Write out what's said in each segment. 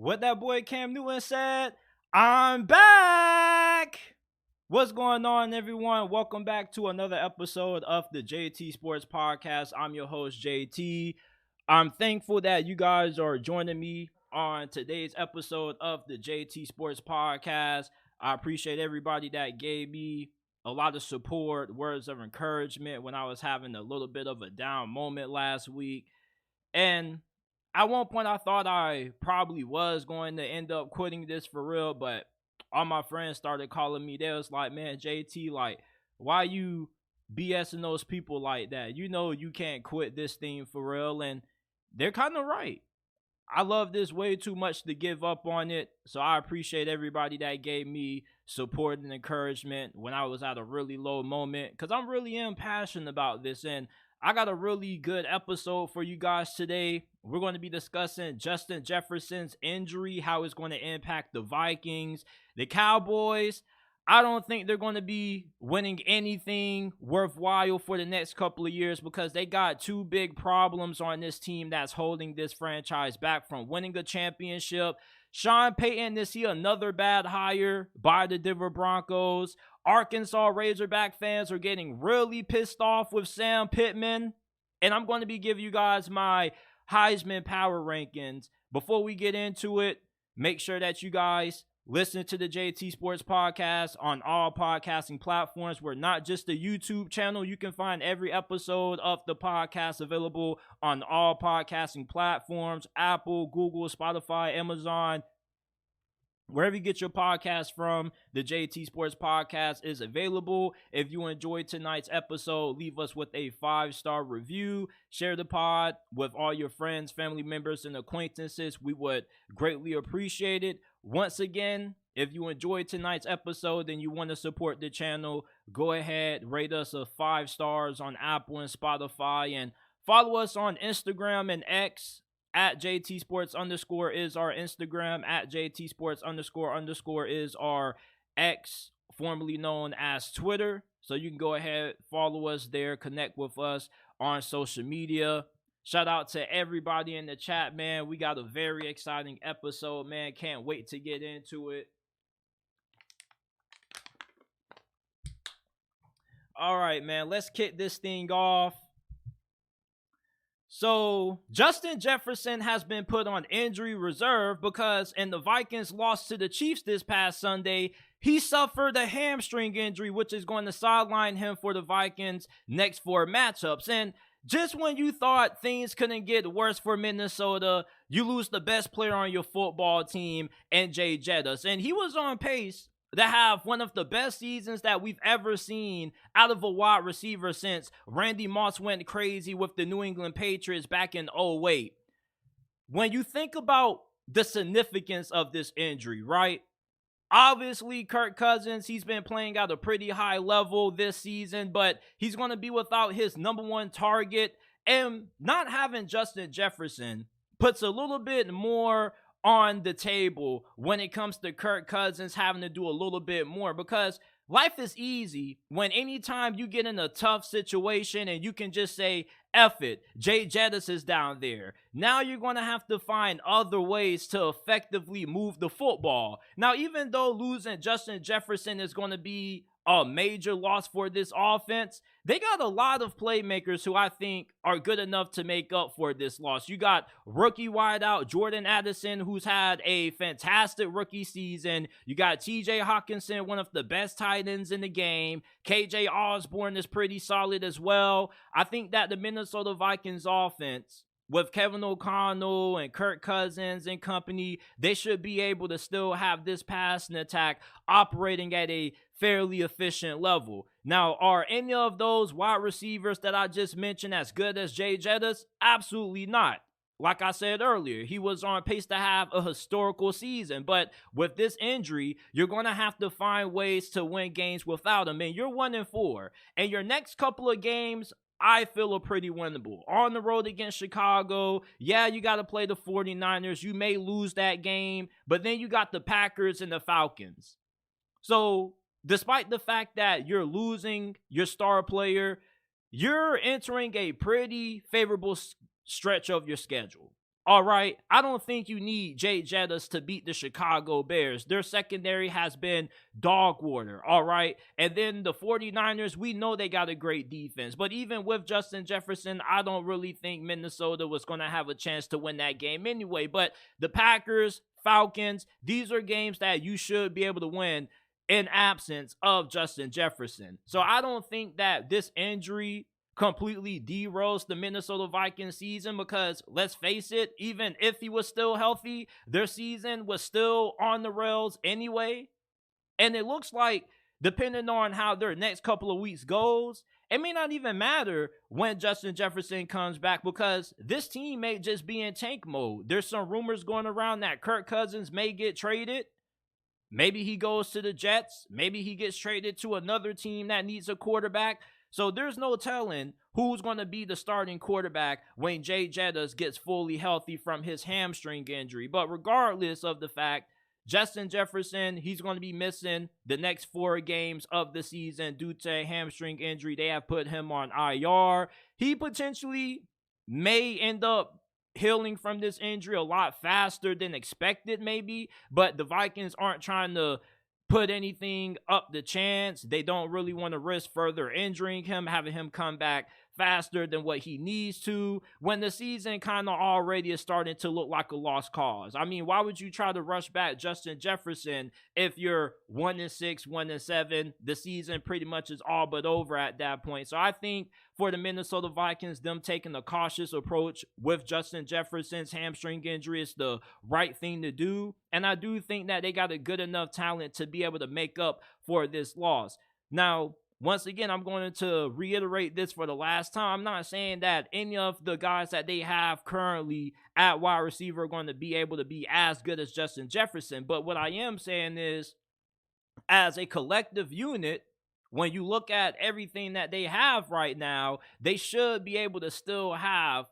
What that boy Cam Newton said, I'm back. What's going on, everyone? Welcome back to another episode of the JT Sports Podcast. I'm your host, JT. I'm thankful that you guys are joining me on today's episode of the JT Sports Podcast. I appreciate everybody that gave me a lot of support, words of encouragement when I was having a little bit of a down moment last week. And at one point, I thought I probably was going to end up quitting this for real, but all my friends started calling me. They was like, man, JT, like, why you BSing those people like that? You know you can't quit this thing for real, and they're kind of right. I love this way too much to give up on it, so I appreciate everybody that gave me support and encouragement when I was at a really low moment, because I'm really passionate about this, and I got a really good episode for you guys today. We're going to be discussing Justin Jefferson's injury, how it's going to impact the Vikings. The Cowboys, I don't think they're going to be winning anything worthwhile for the next couple of years because they got two big problems on this team that's holding this franchise back from winning a championship. Sean Payton, is he another bad hire by the Denver Broncos? Arkansas Razorback fans are getting really pissed off with Sam Pittman. And I'm going to be giving you guys my Heisman Power Rankings. Before we get into it, make sure that you guys listen to the JT Sports Podcast on all podcasting platforms. We're not just a YouTube channel. You can find every episode of the podcast available on all podcasting platforms: Apple, Google, Spotify, Amazon. Wherever you get your podcast from, the JT Sports Podcast is available. If you enjoyed tonight's episode, leave us with a 5-star review. Share the pod with all your friends, family members, and acquaintances. We would greatly appreciate it. Once again, if you enjoyed tonight's episode and you want to support the channel, go ahead, rate us 5 stars on Apple and Spotify, and follow us on Instagram and X. At JT Sports _ is our Instagram. At JT Sports _ is our X, formerly known as Twitter. So you can go ahead, follow us there, connect with us on social media. Shout out to everybody in the chat, man. We got a very exciting episode, man. Can't wait to get into it. All right, man. Let's kick this thing off. So, Justin Jefferson has been put on injury reserve because in the Vikings loss to the Chiefs this past Sunday, he suffered a hamstring injury, which is going to sideline him for the Vikings' next 4 matchups. And just when you thought things couldn't get worse for Minnesota, you lose the best player on your football team, N.J. Jettis. And he was on pace to have one of the best seasons that we've ever seen out of a wide receiver since Randy Moss went crazy with the New England Patriots back in 2008. When you think about the significance of this injury, right? Obviously, Kirk Cousins, he's been playing at a pretty high level this season, but he's going to be without his number one target. And not having Justin Jefferson puts a little bit more on the table when it comes to Kirk Cousins having to do a little bit more, because life is easy when anytime you get in a tough situation and you can just say, F it, Jay Jettis is down there. Now you're going to have to find other ways to effectively move the football. Now, even though losing Justin Jefferson is going to be a major loss for this offense, they got a lot of playmakers who I think are good enough to make up for this loss. You got rookie wideout Jordan Addison, who's had a fantastic rookie season. You got TJ Hawkinson, one of the best tight ends in the game. KJ Osborne is pretty solid as well. I think that the Minnesota Vikings offense, with Kevin O'Connell and Kirk Cousins and company, they should be able to still have this passing attack operating at a fairly efficient level. Now, are any of those wide receivers that I just mentioned as good as Jay Jettis? Absolutely not. Like I said earlier, he was on pace to have a historical season. But with this injury, you're going to have to find ways to win games without him. And you're 1-4. And your next couple of games, I feel, are pretty winnable. On the road against Chicago, yeah, you got to play the 49ers. You may lose that game. But then you got the Packers and the Falcons. So despite the fact that you're losing your star player, you're entering a pretty favorable stretch of your schedule. All right, I don't think you need Jay Jettas to beat the Chicago Bears. Their secondary has been dog water, all right? And then the 49ers, we know they got a great defense. But even with Justin Jefferson, I don't really think Minnesota was going to have a chance to win that game anyway. But the Packers, Falcons, these are games that you should be able to win in absence of Justin Jefferson. So I don't think that this injury completely derails the Minnesota Vikings season, because let's face it, even if he was still healthy, their season was still on the rails anyway. And it looks like, depending on how their next couple of weeks goes, it may not even matter when Justin Jefferson comes back, because this team may just be in tank mode. There's some rumors going around that Kirk Cousins may get traded. Maybe he goes to the Jets. Maybe he gets traded to another team that needs a quarterback. So there's no telling who's going to be the starting quarterback when Jay Jettas gets fully healthy from his hamstring injury. But regardless of the fact, Justin Jefferson, he's going to be missing the next 4 games of the season due to a hamstring injury. They have put him on IR. He potentially may end up healing from this injury a lot faster than expected, maybe. But the Vikings aren't trying to put anything up the chance. They don't really want to risk further injuring him, having him come back faster than what he needs to, when the season kind of already is starting to look like a lost cause. I mean, why would you try to rush back Justin Jefferson if you're 1-6, 1-7? The season pretty much is all but over at that point. So I think for the Minnesota Vikings, them taking a cautious approach with Justin Jefferson's hamstring injury is the right thing to do. And I do think that they got a good enough talent to be able to make up for this loss. Now, once again, I'm going to reiterate this for the last time. I'm not saying that any of the guys that they have currently at wide receiver are going to be able to be as good as Justin Jefferson. But what I am saying is, as a collective unit, when you look at everything that they have right now, they should be able to still have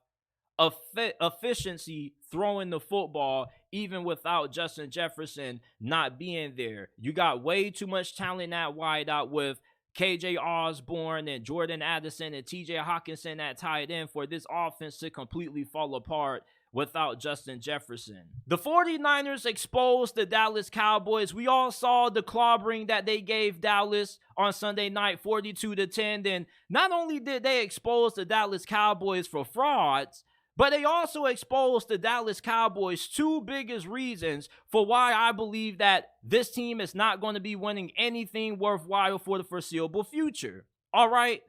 efficiency throwing the football, even without Justin Jefferson not being there. You got way too much talent at wideout with KJ Osborne and Jordan Addison and TJ Hawkinson at tight end for this offense to completely fall apart without Justin Jefferson. The 49ers exposed the Dallas Cowboys. We all saw the clobbering that they gave Dallas on Sunday night, 42-10. And not only did they expose the Dallas Cowboys for frauds, but they also exposed the Dallas Cowboys' 2 biggest reasons for why I believe that this team is not going to be winning anything worthwhile for the foreseeable future. All right?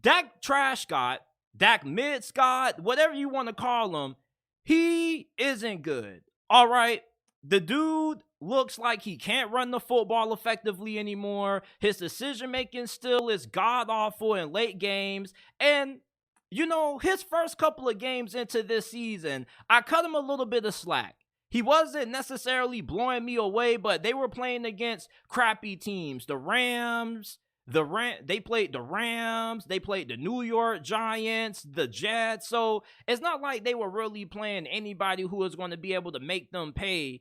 Dak Trash Scott, Dak Mid Scott, whatever you want to call him, he isn't good. All right? The dude looks like he can't run the football effectively anymore. His decision-making still is god-awful in late games. And you know, his first couple of games into this season, I cut him a little bit of slack. He wasn't necessarily blowing me away, but they were playing against crappy teams. The Rams, they played the Rams, they played the New York Giants, the Jets. So it's not like they were really playing anybody who was going to be able to make them pay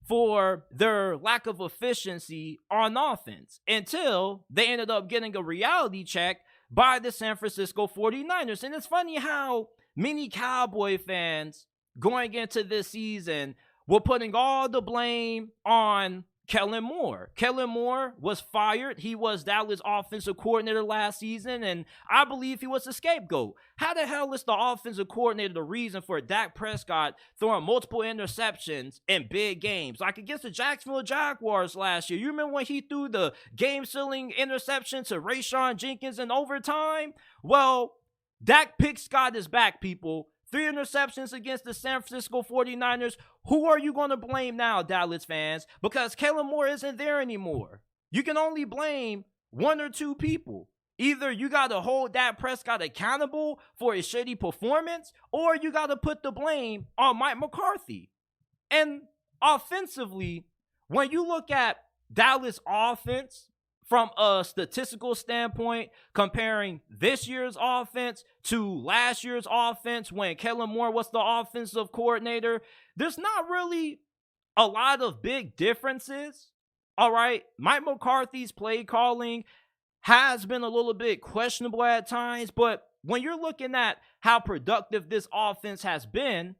for their lack of efficiency on offense, until they ended up getting a reality check by the San Francisco 49ers. And it's funny how many Cowboy fans going into this season were putting all the blame on Kellen Moore. Kellen Moore was fired. He was Dallas offensive coordinator last season, and I believe he was the scapegoat. How the hell is the offensive coordinator the reason for Dak Prescott throwing multiple interceptions in big games? Like against the Jacksonville Jaguars last year. You remember when he threw the game-sealing interception to Rayshon Jenkins in overtime? Well, Dak Prescott is back, people. 3 interceptions against the San Francisco 49ers. Who are you going to blame now, Dallas fans? Because Kellen Moore isn't there anymore. You can only blame 1 or 2 people. Either you got to hold Dak Prescott accountable for his shitty performance, or you got to put the blame on Mike McCarthy. And offensively, when you look at Dallas offense from a statistical standpoint, comparing this year's offense to last year's offense when Kellen Moore was the offensive coordinator, there's not really a lot of big differences. All right, Mike McCarthy's play calling has been a little bit questionable at times, but when you're looking at how productive this offense has been,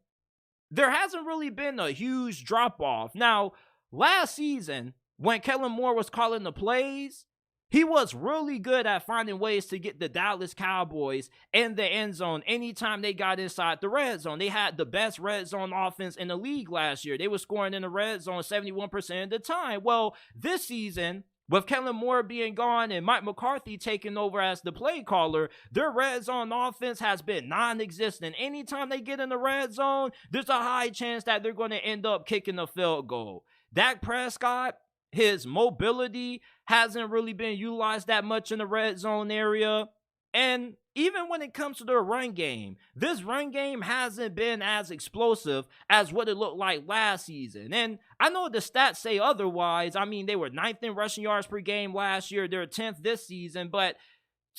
there hasn't really been a huge drop-off. Now, last season, when Kellen Moore was calling the plays, he was really good at finding ways to get the Dallas Cowboys in the end zone anytime they got inside the red zone. They had the best red zone offense in the league last year. They were scoring in the red zone 71% of the time. Well, this season, with Kellen Moore being gone and Mike McCarthy taking over as the play caller, their red zone offense has been non-existent. Anytime they get in the red zone, there's a high chance that they're going to end up kicking a field goal. Dak Prescott, his mobility hasn't really been utilized that much in the red zone area. And even when it comes to their run game, this run game hasn't been as explosive as what it looked like last season. And I know the stats say otherwise. I mean, they were 9th in rushing yards per game last year. They're 10th this season. But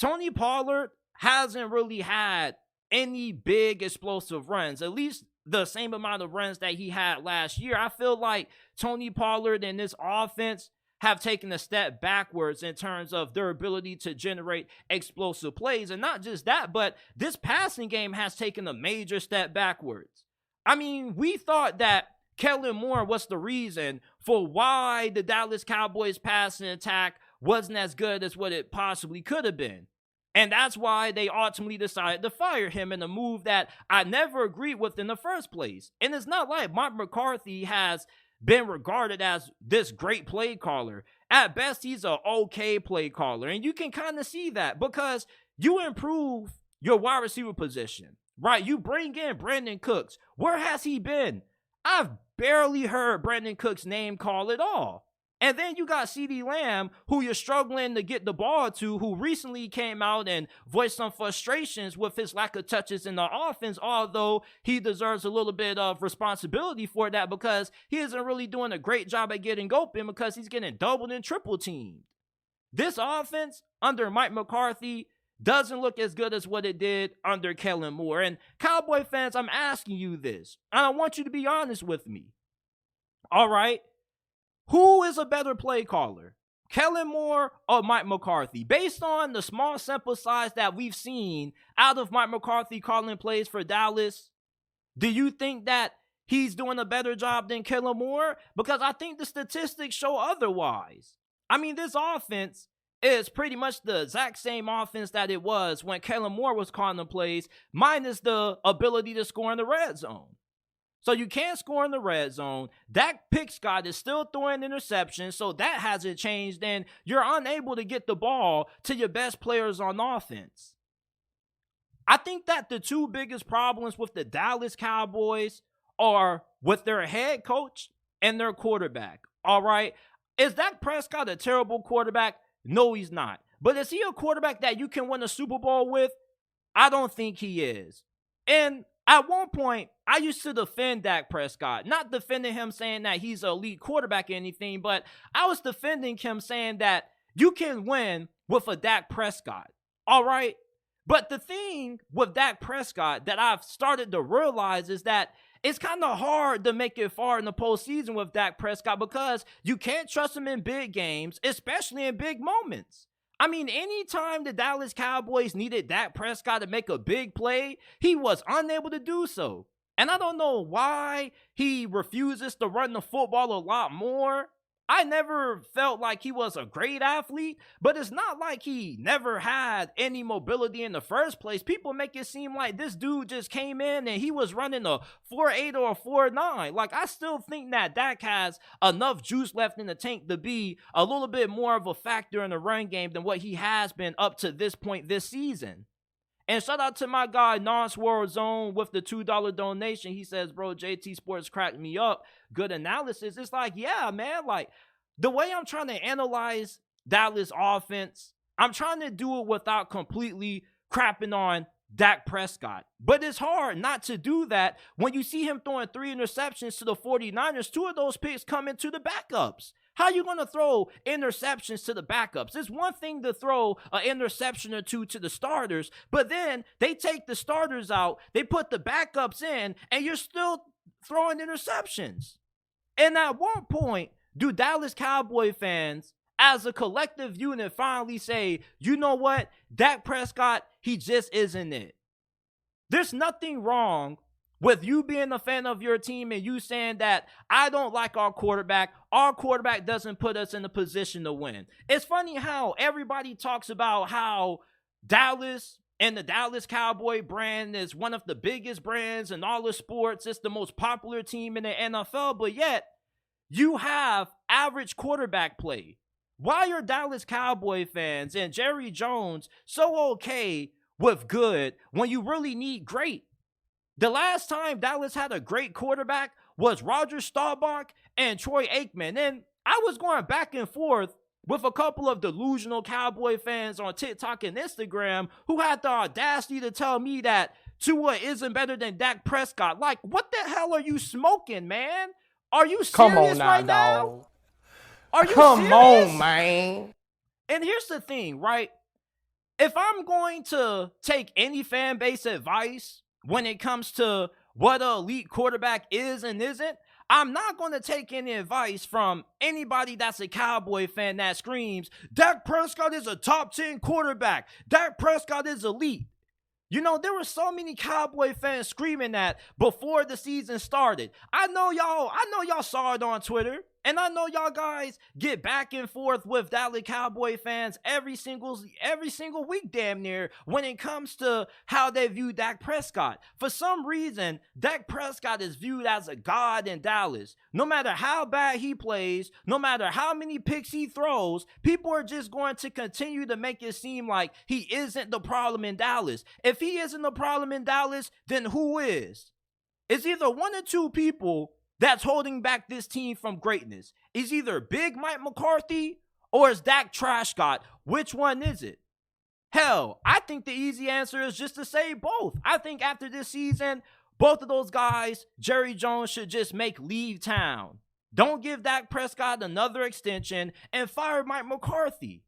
Tony Pollard hasn't really had any big explosive runs, at least the same amount of runs that he had last year. I feel like Tony Pollard and this offense have taken a step backwards in terms of their ability to generate explosive plays. And not just that, but this passing game has taken a major step backwards. I mean, we thought that Kellen Moore was the reason for why the Dallas Cowboys passing attack wasn't as good as what it possibly could have been. And that's why they ultimately decided to fire him in a move that I never agreed with in the first place. And it's not like Mike McCarthy has been regarded as this great play caller. At best, he's an okay play caller. And you can kind of see that because you improve your wide receiver position, right? You bring in Brandon Cooks. Where has he been? I've barely heard Brandon Cooks' name called at all. And then you got CeeDee Lamb, who you're struggling to get the ball to, who recently came out and voiced some frustrations with his lack of touches in the offense, although he deserves a little bit of responsibility for that because he isn't really doing a great job at getting open because he's getting doubled and triple teamed. This offense under Mike McCarthy doesn't look as good as what it did under Kellen Moore. And Cowboy fans, I'm asking you this, and I want you to be honest with me. All right? Who is a better play caller, Kellen Moore or Mike McCarthy? Based on the small sample size that we've seen out of Mike McCarthy calling plays for Dallas, do you think that he's doing a better job than Kellen Moore? Because I think the statistics show otherwise. I mean, this offense is pretty much the exact same offense that it was when Kellen Moore was calling the plays, minus the ability to score in the red zone. So you can't score in the red zone. Dak Prescott is still throwing interceptions, so that hasn't changed, and you're unable to get the ball to your best players on offense. I think that the two biggest problems with the Dallas Cowboys are with their head coach and their quarterback, all right? Is Dak Prescott a terrible quarterback? No, he's not. But is he a quarterback that you can win a Super Bowl with? I don't think he is. And at one point, I used to defend Dak Prescott. Not defending him saying that he's an elite quarterback or anything, but I was defending him saying that you can win with a Dak Prescott. All right? But the thing with Dak Prescott that I've started to realize is that it's kind of hard to make it far in the postseason with Dak Prescott because you can't trust him in big games, especially in big moments. I mean, anytime the Dallas Cowboys needed Dak Prescott to make a big play, he was unable to do so. And I don't know why he refuses to run the football a lot more. I never felt like he was a great athlete, but it's not like he never had any mobility in the first place. People make it seem like this dude just came in and he was running a 4.8 or a 4.9. Like, I still think that Dak has enough juice left in the tank to be a little bit more of a factor in the run game than what he has been up to this point this season. And shout out to my guy, Non-Swirl Zone, with the $2 donation. He says, bro, JT Sports cracked me up. Good analysis. It's like, yeah, man, like the way I'm trying to analyze Dallas offense, I'm trying to do it without completely crapping on Dak Prescott. But it's hard not to do that when you see him throwing 3 interceptions to the 49ers. 2 of those picks come into the backups. How are you going to throw interceptions to the backups? It's one thing to throw an interception or 2 to the starters, but then they take the starters out, they put the backups in, and you're still throwing interceptions. And at one point, do Dallas Cowboy fans, as a collective unit, finally say, you know what? Dak Prescott, he just isn't it. There's nothing wrong with you being a fan of your team and you saying that I don't like our quarterback doesn't put us in a position to win. It's funny how everybody talks about how Dallas and the Dallas Cowboy brand is one of the biggest brands in all of sports. It's the most popular team in the NFL, but yet you have average quarterback play. Why are Dallas Cowboy fans and Jerry Jones so okay with good when you really need great? The last time Dallas had a great quarterback was Roger Staubach and Troy Aikman. And I was going back and forth with a couple of delusional Cowboy fans on TikTok and Instagram who had the audacity to tell me that Tua isn't better than Dak Prescott. Like, what the hell are you smoking, man? Are you serious Come on now, right now? dog. Are you Come serious? on, man. And here's the thing, right? If I'm going to take any fan base advice when it comes to what an elite quarterback is and isn't, I'm not going to take any advice from anybody that's a Cowboy fan that screams, Dak Prescott is a top 10 quarterback. Dak Prescott is elite. You know, there were so many Cowboy fans screaming that before the season started. I know y'all saw it on Twitter. And I know y'all guys get back and forth with Dallas Cowboy fans every single week damn near when it comes to how they view Dak Prescott. For some reason, Dak Prescott is viewed as a god in Dallas. No matter how bad he plays, no matter how many picks he throws, people are just going to continue to make it seem like he isn't the problem in Dallas. If he isn't the problem in Dallas, then who is? It's either one or two people that's holding back this team from greatness. Is either Big Mike McCarthy or is Dak Prescott? Which one is it? Hell, I think the easy answer is just to say both. I think after this season, both of those guys, Jerry Jones should just make leave town. Don't give Dak Prescott another extension and fire Mike McCarthy.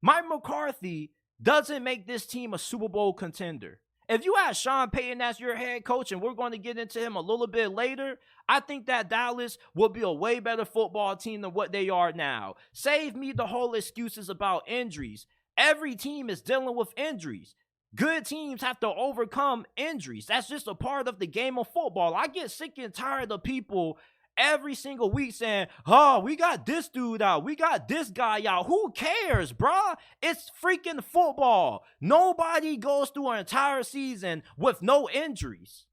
Mike McCarthy doesn't make this team a Super Bowl contender. If you had Sean Payton as your head coach, and we're going to get into him a little bit later, I think that Dallas will be a way better football team than what they are now. Save me the whole excuses about injuries. Every team is dealing with injuries. Good teams have to overcome injuries. That's just a part of the game of football. I get sick and tired of people every single week saying, oh, we got this dude out. We got this guy out. Who cares, bruh? It's freaking football. Nobody goes through an entire season with no injuries.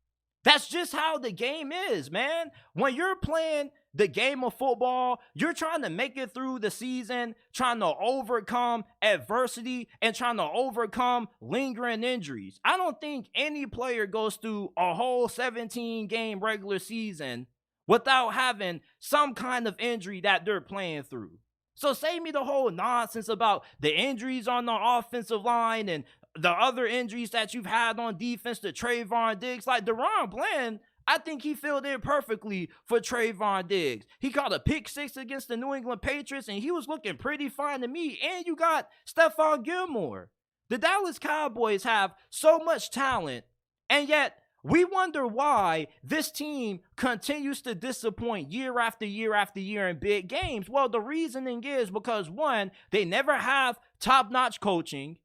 That's just how the game is, man. When you're playing the game of football, you're trying to make it through the season, trying to overcome adversity and trying to overcome lingering injuries. I don't think any player goes through a whole 17-game regular season without having some kind of injury that they're playing through. So save me the whole nonsense about the injuries on the offensive line and the other injuries that you've had on defense to Trayvon Diggs. Like DeRon Bland, I think he filled in perfectly for Trayvon Diggs. He caught a pick six against the New England Patriots, and he was looking pretty fine to me. And you got Stephon Gilmore. The Dallas Cowboys have so much talent, and yet we wonder why this team continues to disappoint year after year after year in big games. Well, the reasoning is because, one, they never have top-notch coaching.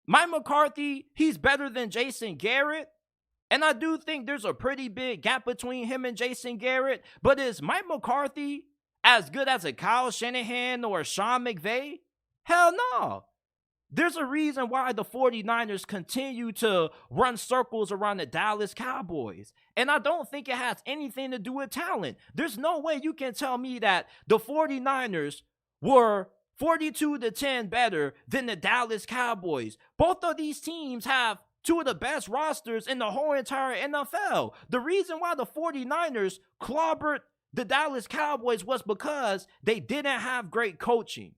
Mike McCarthy, he's better than Jason Garrett. And I do think there's a pretty big gap between him and Jason Garrett. But is Mike McCarthy as good as a Kyle Shanahan or Sean McVay? Hell no. There's a reason why the 49ers continue to run circles around the Dallas Cowboys. And I don't think it has anything to do with talent. There's no way you can tell me that the 49ers were 42-10 better than the Dallas Cowboys. Both of these teams have two of the best rosters in the whole entire NFL. The reason why the 49ers clobbered the Dallas Cowboys was because they didn't have great coaching.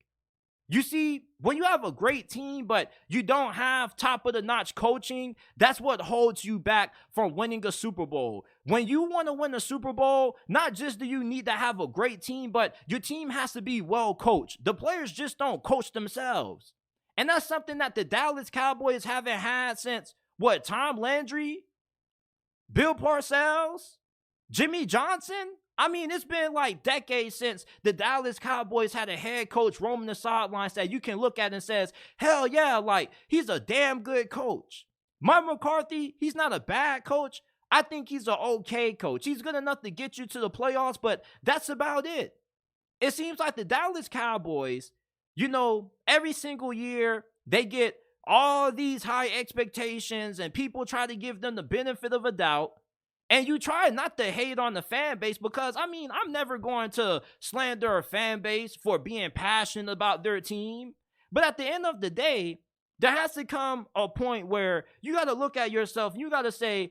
You see, when you have a great team, but you don't have top-of-the-notch coaching, that's what holds you back from winning a Super Bowl. When you want to win a Super Bowl, not just do you need to have a great team, but your team has to be well coached. The players just don't coach themselves. And that's something that the Dallas Cowboys haven't had since, Tom Landry? Bill Parcells? Jimmy Johnson? I mean, it's been like decades since the Dallas Cowboys had a head coach roaming the sidelines that you can look at and says, hell yeah, like, he's a damn good coach. Mike McCarthy, he's not a bad coach. I think he's an okay coach. He's good enough to get you to the playoffs, but that's about it. It seems like the Dallas Cowboys, every single year they get all these high expectations and people try to give them the benefit of a doubt. And you try not to hate on the fan base because, I'm never going to slander a fan base for being passionate about their team. But at the end of the day, there has to come a point where you got to look at yourself and you got to say,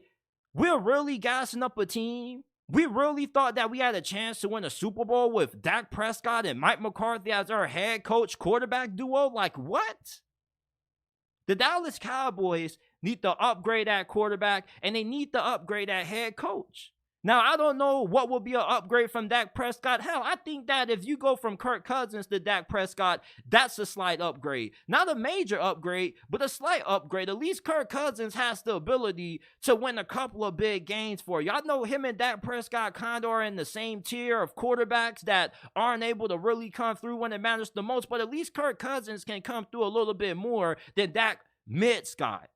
we're really gassing up a team. We really thought that we had a chance to win a Super Bowl with Dak Prescott and Mike McCarthy as our head coach quarterback duo. Like, what? The Dallas Cowboys need to upgrade that quarterback, and they need to upgrade that head coach. Now, I don't know what will be an upgrade from Dak Prescott. Hell, I think that if you go from Kirk Cousins to Dak Prescott, that's a slight upgrade. Not a major upgrade, but a slight upgrade. At least Kirk Cousins has the ability to win a couple of big games for you. I know him and Dak Prescott kind of are in the same tier of quarterbacks that aren't able to really come through when it matters the most, but at least Kirk Cousins can come through a little bit more than Dak mid-Scott.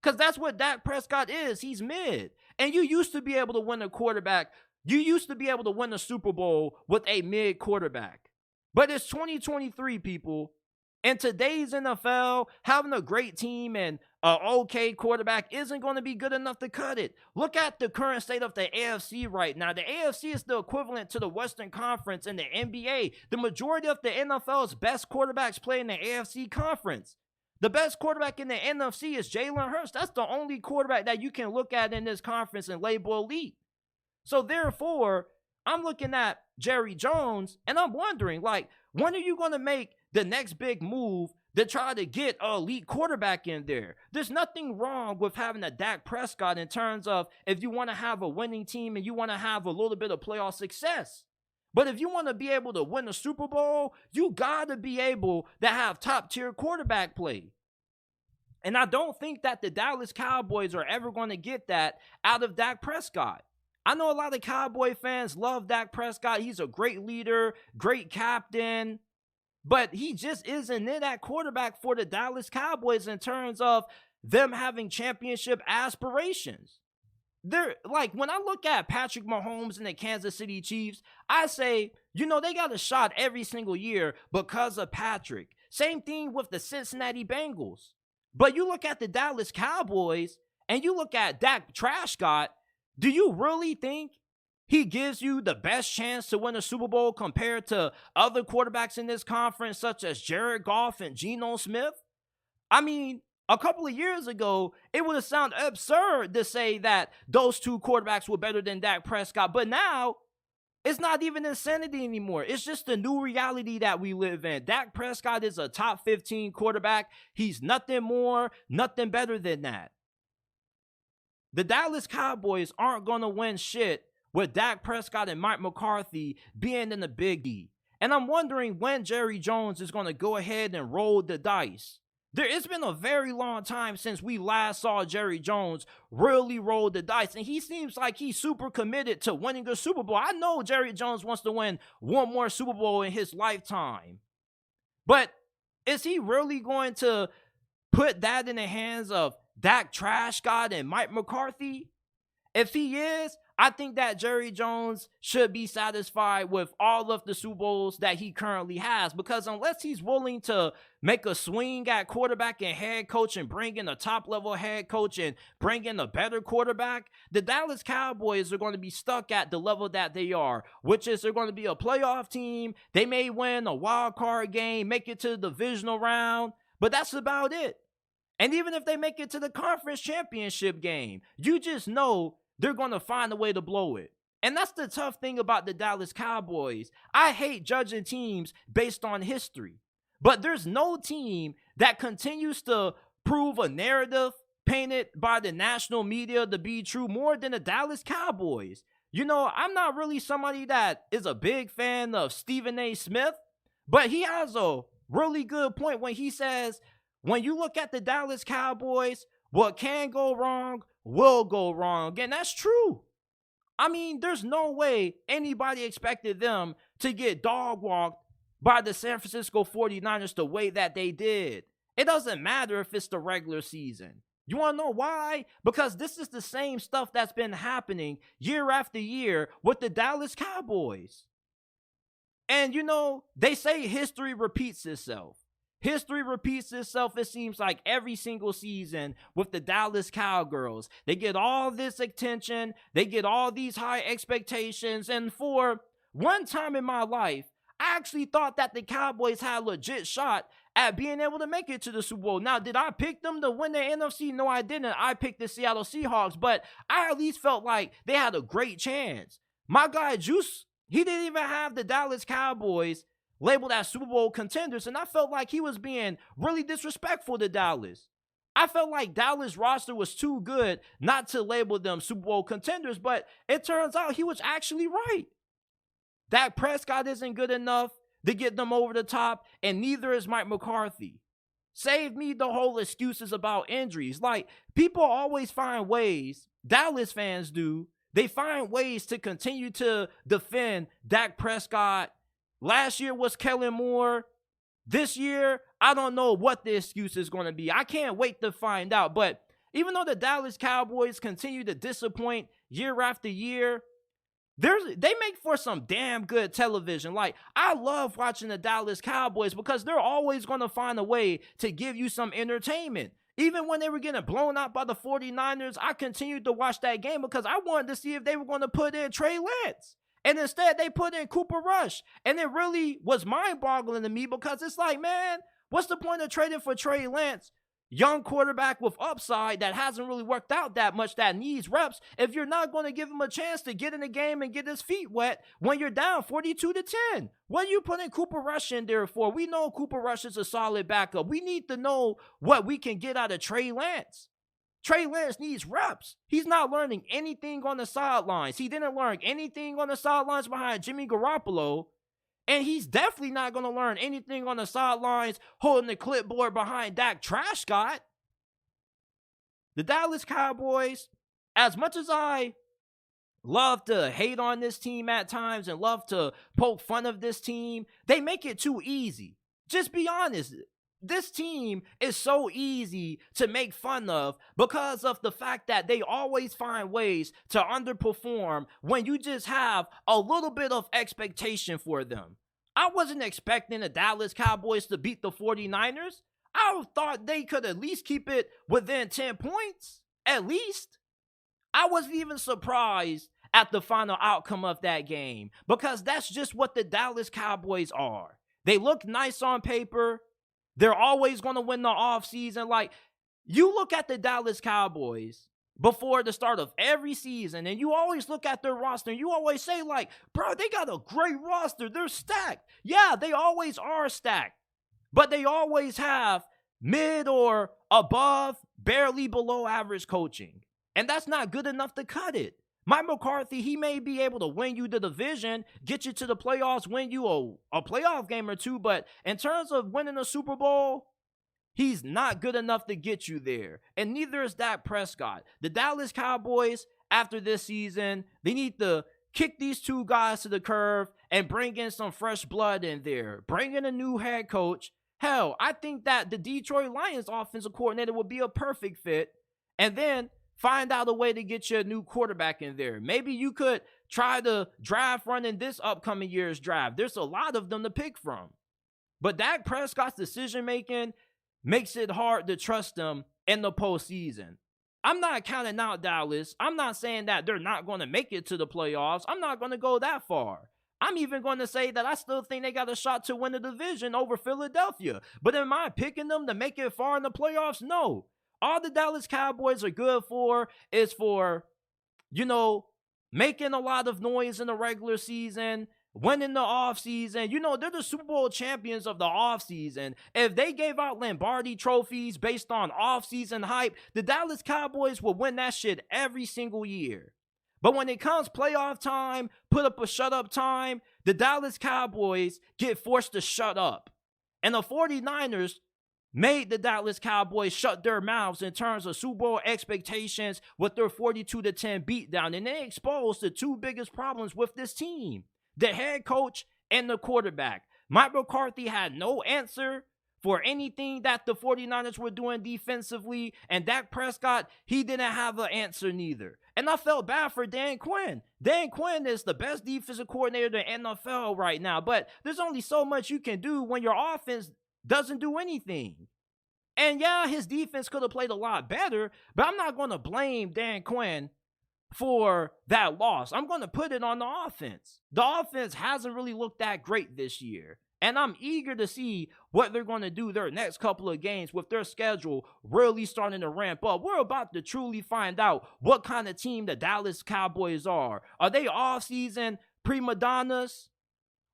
Because that's what Dak Prescott is. He's mid. And you used to be able to win a quarterback. You used to be able to win a Super Bowl with a mid quarterback. But it's 2023, people. In today's NFL, having a great team and an okay quarterback isn't going to be good enough to cut it. Look at the current state of the AFC right now. The AFC is the equivalent to the Western Conference in the NBA. The majority of the NFL's best quarterbacks play in the AFC Conference. The best quarterback in the NFC is Jalen Hurts. That's the only quarterback that you can look at in this conference and label elite. So therefore, I'm looking at Jerry Jones and I'm wondering, when are you going to make the next big move to try to get an elite quarterback in there? There's nothing wrong with having a Dak Prescott in terms of if you want to have a winning team and you want to have a little bit of playoff success. But if you want to be able to win a Super Bowl, you got to be able to have top-tier quarterback play. And I don't think that the Dallas Cowboys are ever going to get that out of Dak Prescott. I know a lot of Cowboy fans love Dak Prescott. He's a great leader, great captain. But he just isn't in that quarterback for the Dallas Cowboys in terms of them having championship aspirations. When I look at Patrick Mahomes and the Kansas City Chiefs, I say, they got a shot every single year because of Patrick. Same thing with the Cincinnati Bengals. But you look at the Dallas Cowboys and you look at Dak Prescott, do you really think he gives you the best chance to win a Super Bowl compared to other quarterbacks in this conference such as Jared Goff and Geno Smith? A couple of years ago, it would have sounded absurd to say that those two quarterbacks were better than Dak Prescott. But now, it's not even insanity anymore. It's just the new reality that we live in. Dak Prescott is a top 15 quarterback. He's nothing more, nothing better than that. The Dallas Cowboys aren't going to win shit with Dak Prescott and Mike McCarthy being in the Big E. And I'm wondering when Jerry Jones is going to go ahead and roll the dice. It's been a very long time since we last saw Jerry Jones really roll the dice, and he seems like he's super committed to winning a Super Bowl. I know Jerry Jones wants to win one more Super Bowl in his lifetime, but is he really going to put that in the hands of Dak Prescott and Mike McCarthy? If he is, I think that Jerry Jones should be satisfied with all of the Super Bowls that he currently has, because unless he's willing to make a swing at quarterback and head coach and bring in a top-level head coach and bring in a better quarterback, the Dallas Cowboys are going to be stuck at the level that they are, which is they're going to be a playoff team. They may win a wild card game, make it to the divisional round, but that's about it. And even if they make it to the conference championship game, you just know they're going to find a way to blow it. And that's the tough thing about the Dallas Cowboys. I hate judging teams based on history. But there's no team that continues to prove a narrative painted by the national media to be true more than the Dallas Cowboys. I'm not really somebody that is a big fan of Stephen A. Smith, but he has a really good point when he says, when you look at the Dallas Cowboys, what can go wrong will go wrong. And that's true. There's no way anybody expected them to get dog walked by the San Francisco 49ers the way that they did. It doesn't matter if it's the regular season. You want to know why? Because this is the same stuff that's been happening year after year with the Dallas Cowboys. And, they say history repeats itself. History repeats itself, it seems like, every single season with the Dallas Cowgirls. They get all this attention. They get all these high expectations. And for one time in my life, I actually thought that the Cowboys had a legit shot at being able to make it to the Super Bowl. Now, did I pick them to win the NFC? No, I didn't. I picked the Seattle Seahawks, but I at least felt like they had a great chance. My guy, Juice, he didn't even have the Dallas Cowboys labeled as Super Bowl contenders, and I felt like he was being really disrespectful to Dallas. I felt like Dallas' roster was too good not to label them Super Bowl contenders, but it turns out he was actually right. Dak Prescott isn't good enough to get them over the top, and neither is Mike McCarthy. Save me the whole excuses about injuries. Like, people always find ways, Dallas fans do, they find ways to continue to defend Dak Prescott. Last year was Kellen Moore. This year, I don't know what the excuse is going to be. I can't wait to find out. But even though the Dallas Cowboys continue to disappoint year after year, they make for some damn good television. Like, I love watching the Dallas Cowboys because they're always going to find a way to give you some entertainment. Even when they were getting blown out by the 49ers, I continued to watch that game because I wanted to see if they were going to put in Trey Lance. And instead, they put in Cooper Rush. And it really was mind-boggling to me because it's like, man, what's the point of trading for Trey Lance, young quarterback with upside that hasn't really worked out that much, that needs reps, if you're not going to give him a chance to get in the game and get his feet wet when you're down 42-10? What are you putting Cooper Rush in there for? We know Cooper Rush is a solid backup. We need to know what we can get out of Trey Lance. Trey Lance needs reps. He's not learning anything on the sidelines. He didn't learn anything on the sidelines behind Jimmy Garoppolo. And he's definitely not going to learn anything on the sidelines holding the clipboard behind Dak Prescott. The Dallas Cowboys, as much as I love to hate on this team at times and love to poke fun of this team, they make it too easy. Just be honest. This team is so easy to make fun of because of the fact that they always find ways to underperform when you just have a little bit of expectation for them. I wasn't expecting the Dallas Cowboys to beat the 49ers. I thought they could at least keep it within 10 points, at least. I wasn't even surprised at the final outcome of that game because that's just what the Dallas Cowboys are. They look nice on paper. They're always going to win the offseason. Like, you look at the Dallas Cowboys before the start of every season, and you always look at their roster, and you always say, like, bro, they got a great roster. They're stacked. Yeah, they always are stacked. But they always have mid or above, barely below average coaching. And that's not good enough to cut it. Mike McCarthy, he may be able to win you the division, get you to the playoffs, win you a playoff game or two, but in terms of winning a Super Bowl, he's not good enough to get you there. And neither is Dak Prescott. The Dallas Cowboys, after this season, they need to kick these two guys to the curb and bring in some fresh blood in there. Bring in a new head coach. Hell, I think that the Detroit Lions offensive coordinator would be a perfect fit. And then find out a way to get your new quarterback in there. Maybe you could try the draft run in this upcoming year's draft. There's a lot of them to pick from. But Dak Prescott's decision-making makes it hard to trust them in the postseason. I'm not counting out Dallas. I'm not saying that they're not going to make it to the playoffs. I'm not going to go that far. I'm even going to say that I still think they got a shot to win the division over Philadelphia. But am I picking them to make it far in the playoffs? No. All the Dallas Cowboys are good for is for, making a lot of noise in the regular season, winning the offseason. They're the Super Bowl champions of the offseason. If they gave out Lombardi trophies based on offseason hype, the Dallas Cowboys will win that shit every single year. But when it comes playoff time, put up a shut-up time, the Dallas Cowboys get forced to shut up. And the 49ers made the Dallas Cowboys shut their mouths in terms of Super Bowl expectations with their 42-10 beatdown. And they exposed the two biggest problems with this team, the head coach and the quarterback. Mike McCarthy had no answer for anything that the 49ers were doing defensively, and Dak Prescott, he didn't have an answer neither. And I felt bad for Dan Quinn. Dan Quinn is the best defensive coordinator in the NFL right now, but there's only so much you can do when your offense doesn't do anything. And yeah, his defense could have played a lot better, but I'm not going to blame Dan Quinn for that loss. I'm going to put it on the offense. The offense hasn't really looked that great this year. And I'm eager to see what they're going to do their next couple of games with their schedule really starting to ramp up. We're about to truly find out what kind of team the Dallas Cowboys are. Are they off-season prima donnas?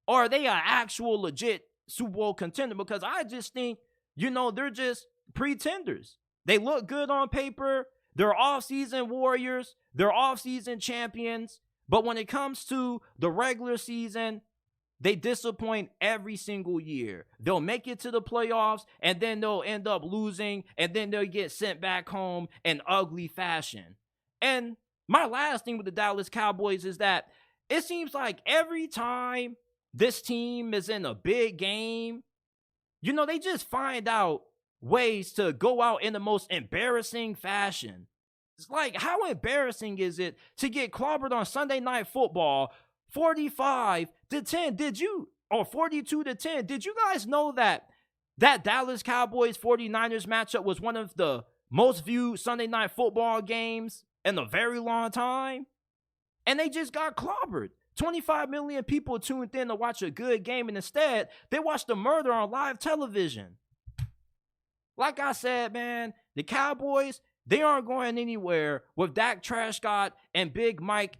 Or are they an actual legit Super Bowl contender? Because I just think, they're just pretenders. They look good on paper. They're off-season warriors. They're off-season champions. But when it comes to the regular season, they disappoint every single year. They'll make it to the playoffs, and then they'll end up losing, and then they'll get sent back home in ugly fashion. And my last thing with the Dallas Cowboys is that it seems like every time this team is in a big game, they just find out ways to go out in the most embarrassing fashion. It's like, how embarrassing is it to get clobbered on Sunday Night Football 45-10? Or 42-10? Did you guys know that Dallas Cowboys 49ers matchup was one of the most viewed Sunday Night Football games in a very long time? And they just got clobbered. 25 million people tuned in to watch a good game, and instead, they watched the murder on live television. Like I said, man, the Cowboys, they aren't going anywhere with Dak Prescott and Big Mike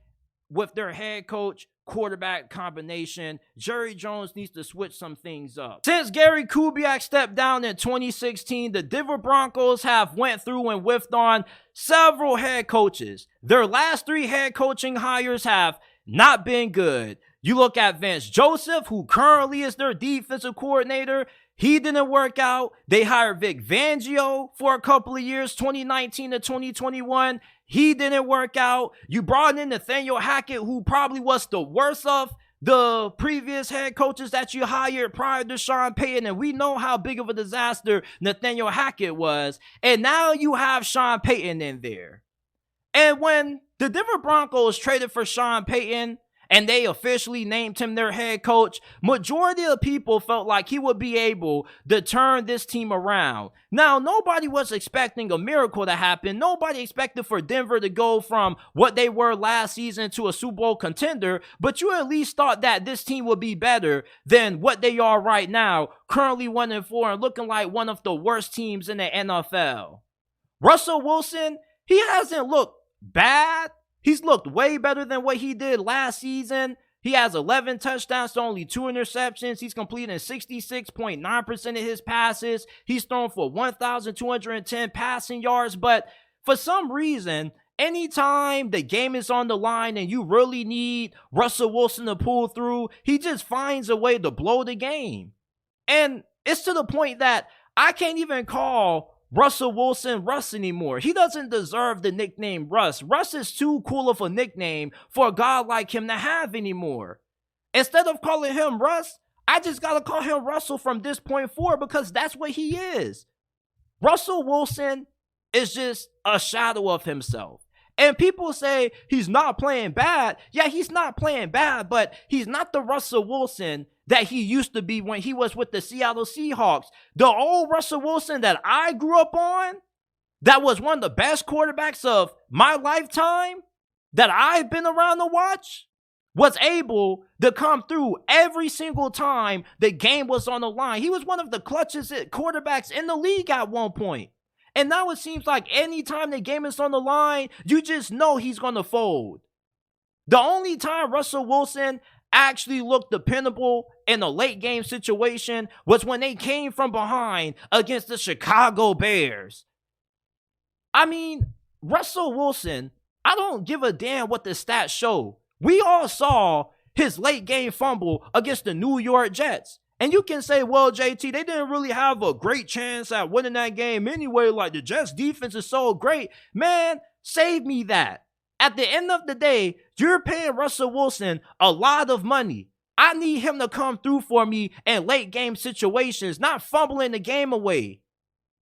with their head coach quarterback combination. Jerry Jones needs to switch some things up. Since Gary Kubiak stepped down in 2016, the Denver Broncos have went through and whiffed on several head coaches. Their last 3 head coaching hires have not been good. You look at Vance Joseph, who currently is their defensive coordinator. He didn't work out. They hired Vic Fangio for a couple of years, 2019 to 2021. He didn't work out. You brought in Nathaniel Hackett, who probably was the worst of the previous head coaches that you hired prior to Sean Payton, and we know how big of a disaster Nathaniel Hackett was. And now you have Sean Payton in there. And when the Denver Broncos traded for Sean Payton, and they officially named him their head coach, majority of people felt like he would be able to turn this team around. Now, nobody was expecting a miracle to happen. Nobody expected for Denver to go from what they were last season to a Super Bowl contender, but you at least thought that this team would be better than what they are right now, currently 1-4 and looking like one of the worst teams in the NFL. Russell Wilson, he hasn't looked bad. He's looked way better than what he did last season. He has 11 touchdowns to only 2 interceptions. He's completing 66.9% of his passes. He's thrown for 1,210 passing yards. But for some reason, anytime the game is on the line and you really need Russell Wilson to pull through, he just finds a way to blow the game. And it's to the point that I can't even call Russell Wilson Russ anymore. He doesn't deserve the nickname Russ. Russ is too cool of a nickname for a guy like him to have anymore. Instead of calling him Russ, I just gotta call him Russell from this point forward, because that's what he is. Russell Wilson is just a shadow of himself. And people say he's not playing bad. Yeah, he's not playing bad, but he's not the Russell Wilson that he used to be when he was with the Seattle Seahawks. The old Russell Wilson that I grew up on, that was one of the best quarterbacks of my lifetime, that I've been around to watch, was able to come through every single time the game was on the line. He was one of the clutchest quarterbacks in the league at one point. And now it seems like anytime the game is on the line, you just know he's going to fold. The only time Russell Wilson actually looked dependable in a late game situation was when they came from behind against the Chicago Bears. I mean, Russell Wilson, I don't give a damn what the stats show. We all saw his late game fumble against the New York Jets. And you can say, well, JT, they didn't really have a great chance at winning that game anyway. Like, the Jets defense is so great. Man, save me that. At the end of the day, you're paying Russell Wilson a lot of money. I need him to come through for me in late game situations, not fumbling the game away.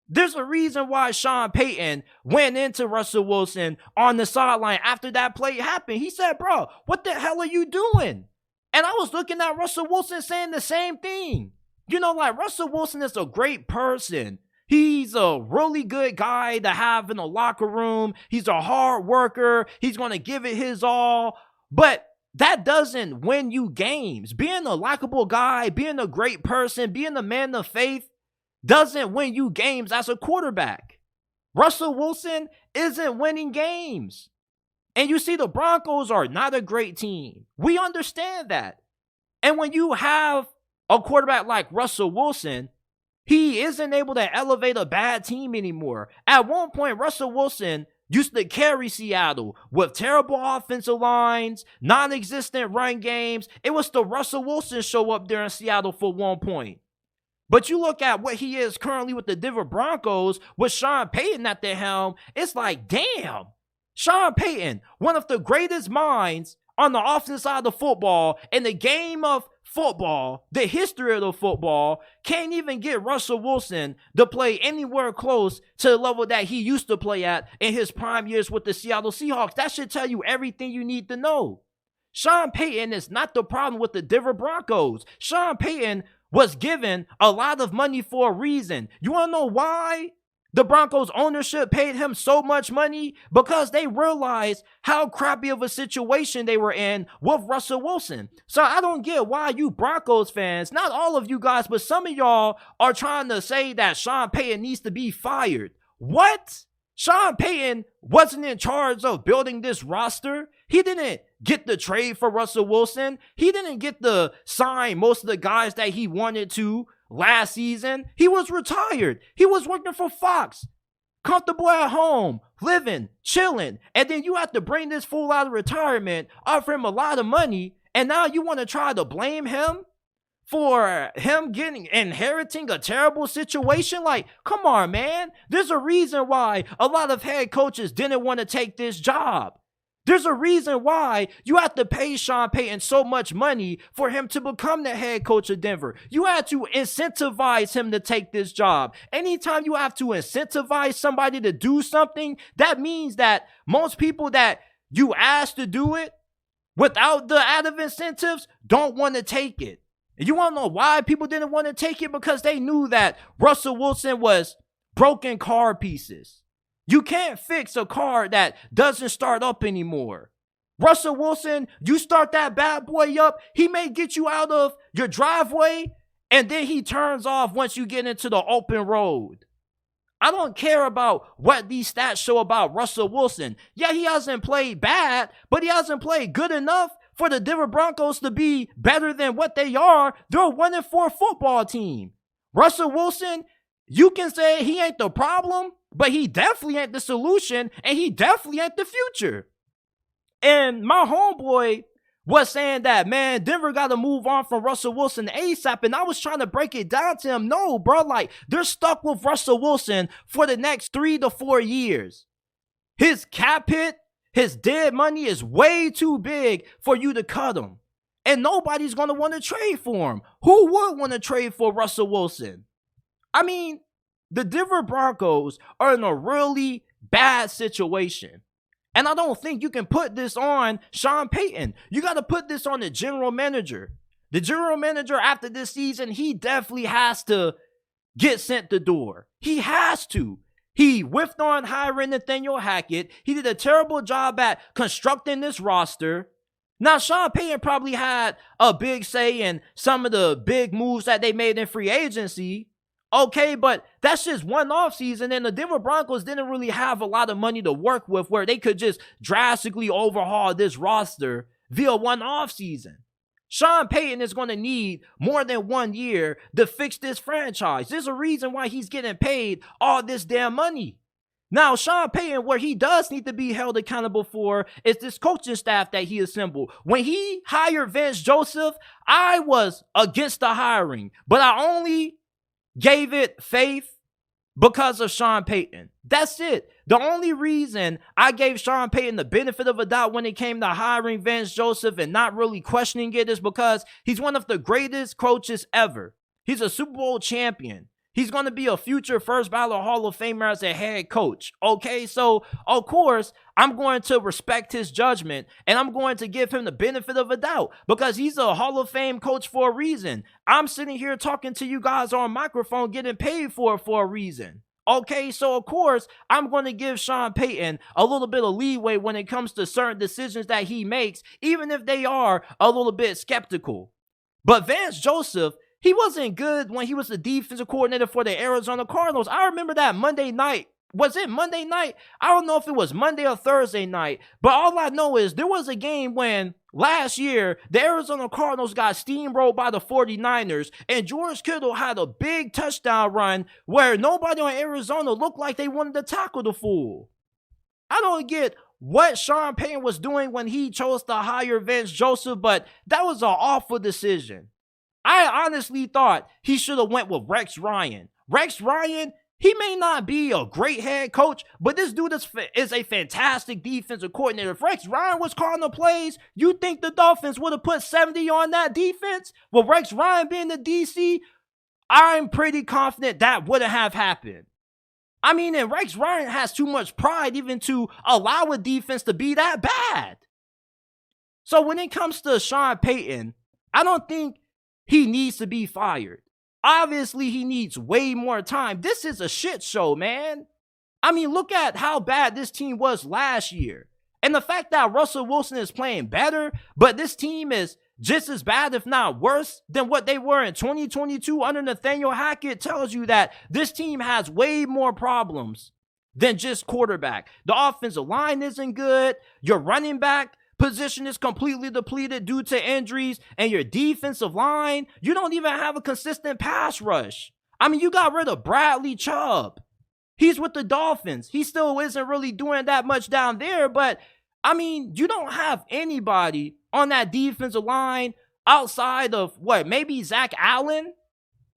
There's a reason why Sean Payton went into Russell Wilson on the sideline after that play happened. He said, bro, what the hell are you doing? And I was looking at Russell Wilson saying the same thing. You know, like, Russell Wilson is a great person. He's a really good guy to have in the locker room. He's a hard worker. He's going to give it his all. But that doesn't win you games. Being a likable guy, being a great person, being a man of faith doesn't win you games as a quarterback. Russell Wilson isn't winning games. And you see, the Broncos are not a great team. We understand that. And when you have a quarterback like Russell Wilson, he isn't able to elevate a bad team anymore. At one point, Russell Wilson used to carry Seattle with terrible offensive lines, non-existent run games. It was the Russell Wilson show up there in Seattle for one point. But you look at what he is currently with the Denver Broncos with Sean Payton at the helm, it's like, damn. Sean Payton, one of the greatest minds on the offensive side of football in the game of football, the history of the football, can't even get Russell Wilson to play anywhere close to the level that he used to play at in his prime years with the Seattle Seahawks. That should tell you everything you need to know. Sean Payton is not the problem with the Denver Broncos. Sean Payton was given a lot of money for a reason. You want to know why the Broncos ownership paid him so much money? Because they realized how crappy of a situation they were in with Russell Wilson. So I don't get why you Broncos fans, not all of you guys, but some of y'all are trying to say that Sean Payton needs to be fired. What? Sean Payton wasn't in charge of building this roster. He didn't get the trade for Russell Wilson. He didn't get to sign most of the guys that he wanted to last season. He was retired. He was working for Fox, comfortable at home, living, chilling. And then you have to bring this fool out of retirement, offer him a lot of money, and now you want to try to blame him for him inheriting a terrible situation? Like, come on, man. There's a reason why a lot of head coaches didn't want to take this job. There's a reason why you have to pay Sean Payton so much money for him to become the head coach of Denver. You had to incentivize him to take this job. Anytime you have to incentivize somebody to do something, that means that most people that you ask to do it without the added incentives don't want to take it. And you want to know why people didn't want to take it? Because they knew that Russell Wilson was broken car pieces. You can't fix a car that doesn't start up anymore. Russell Wilson, you start that bad boy up, he may get you out of your driveway, and then he turns off once you get into the open road. I don't care about what these stats show about Russell Wilson. Yeah, he hasn't played bad, but he hasn't played good enough for the Denver Broncos to be better than what they are. They're a 1-4 football team. Russell Wilson, you can say he ain't the problem, but he definitely ain't the solution, and he definitely ain't the future. And my homeboy was saying that, man, Denver got to move on from Russell Wilson ASAP, and I was trying to break it down to him. No, bro, like, they're stuck with Russell Wilson for the next 3 to 4 years. His cap hit, his dead money is way too big for you to cut him. And nobody's going to want to trade for him. Who would want to trade for Russell Wilson? I mean, the Denver Broncos are in a really bad situation. And I don't think you can put this on Sean Payton. You got to put this on the general manager. The general manager after this season, he definitely has to get sent the door. He has to. He whiffed on hiring Nathaniel Hackett. He did a terrible job at constructing this roster. Now, Sean Payton probably had a big say in some of the big moves that they made in free agency. Okay, but that's just one offseason, and the Denver Broncos didn't really have a lot of money to work with where they could just drastically overhaul this roster via one offseason. Sean Payton is going to need more than 1 year to fix this franchise. There's a reason why he's getting paid all this damn money. Now, Sean Payton, where he does need to be held accountable for is this coaching staff that he assembled. When he hired Vance Joseph, I was against the hiring, but I only gave it faith because of Sean Payton. That's it. The only reason I gave Sean Payton the benefit of a doubt when it came to hiring Vance Joseph and not really questioning it is because he's one of the greatest coaches ever. He's a Super Bowl champion. He's going to be a future first ballot Hall of Famer as a head coach. Okay, so of course, I'm going to respect his judgment and I'm going to give him the benefit of a doubt because he's a Hall of Fame coach for a reason. I'm sitting here talking to you guys on microphone getting paid for a reason. Okay, so of course, I'm going to give Sean Payton a little bit of leeway when it comes to certain decisions that he makes, even if they are a little bit skeptical. But Vance Joseph, he wasn't good when he was the defensive coordinator for the Arizona Cardinals. I remember that Monday night. Was it Monday night? I don't know if it was Monday or Thursday night. But all I know is there was a game when last year the Arizona Cardinals got steamrolled by the 49ers. And George Kittle had a big touchdown run where nobody on Arizona looked like they wanted to tackle the fool. I don't get what Sean Payton was doing when he chose to hire Vance Joseph, but that was an awful decision. I honestly thought he should have went with Rex Ryan. Rex Ryan, he may not be a great head coach, but this dude is a fantastic defensive coordinator. If Rex Ryan was calling the plays, you think the Dolphins would have put 70 on that defense? With Rex Ryan being the DC, I'm pretty confident that wouldn't have happened. I mean, and Rex Ryan has too much pride even to allow a defense to be that bad. So when it comes to Sean Payton, I don't think he needs to be fired. Obviously, he needs way more time. This is a shit show, man. I mean, look at how bad this team was last year. And the fact that Russell Wilson is playing better, but this team is just as bad, if not worse, than what they were in 2022 under Nathaniel Hackett tells you that this team has way more problems than just quarterback. The offensive line isn't good. Your running back position is completely depleted due to injuries, and your defensive line, you don't even have a consistent pass rush. I mean, you got rid of Bradley Chubb. He's with the Dolphins. He still isn't really doing that much down there, but I mean, you don't have anybody on that defensive line outside of maybe Zach Allen,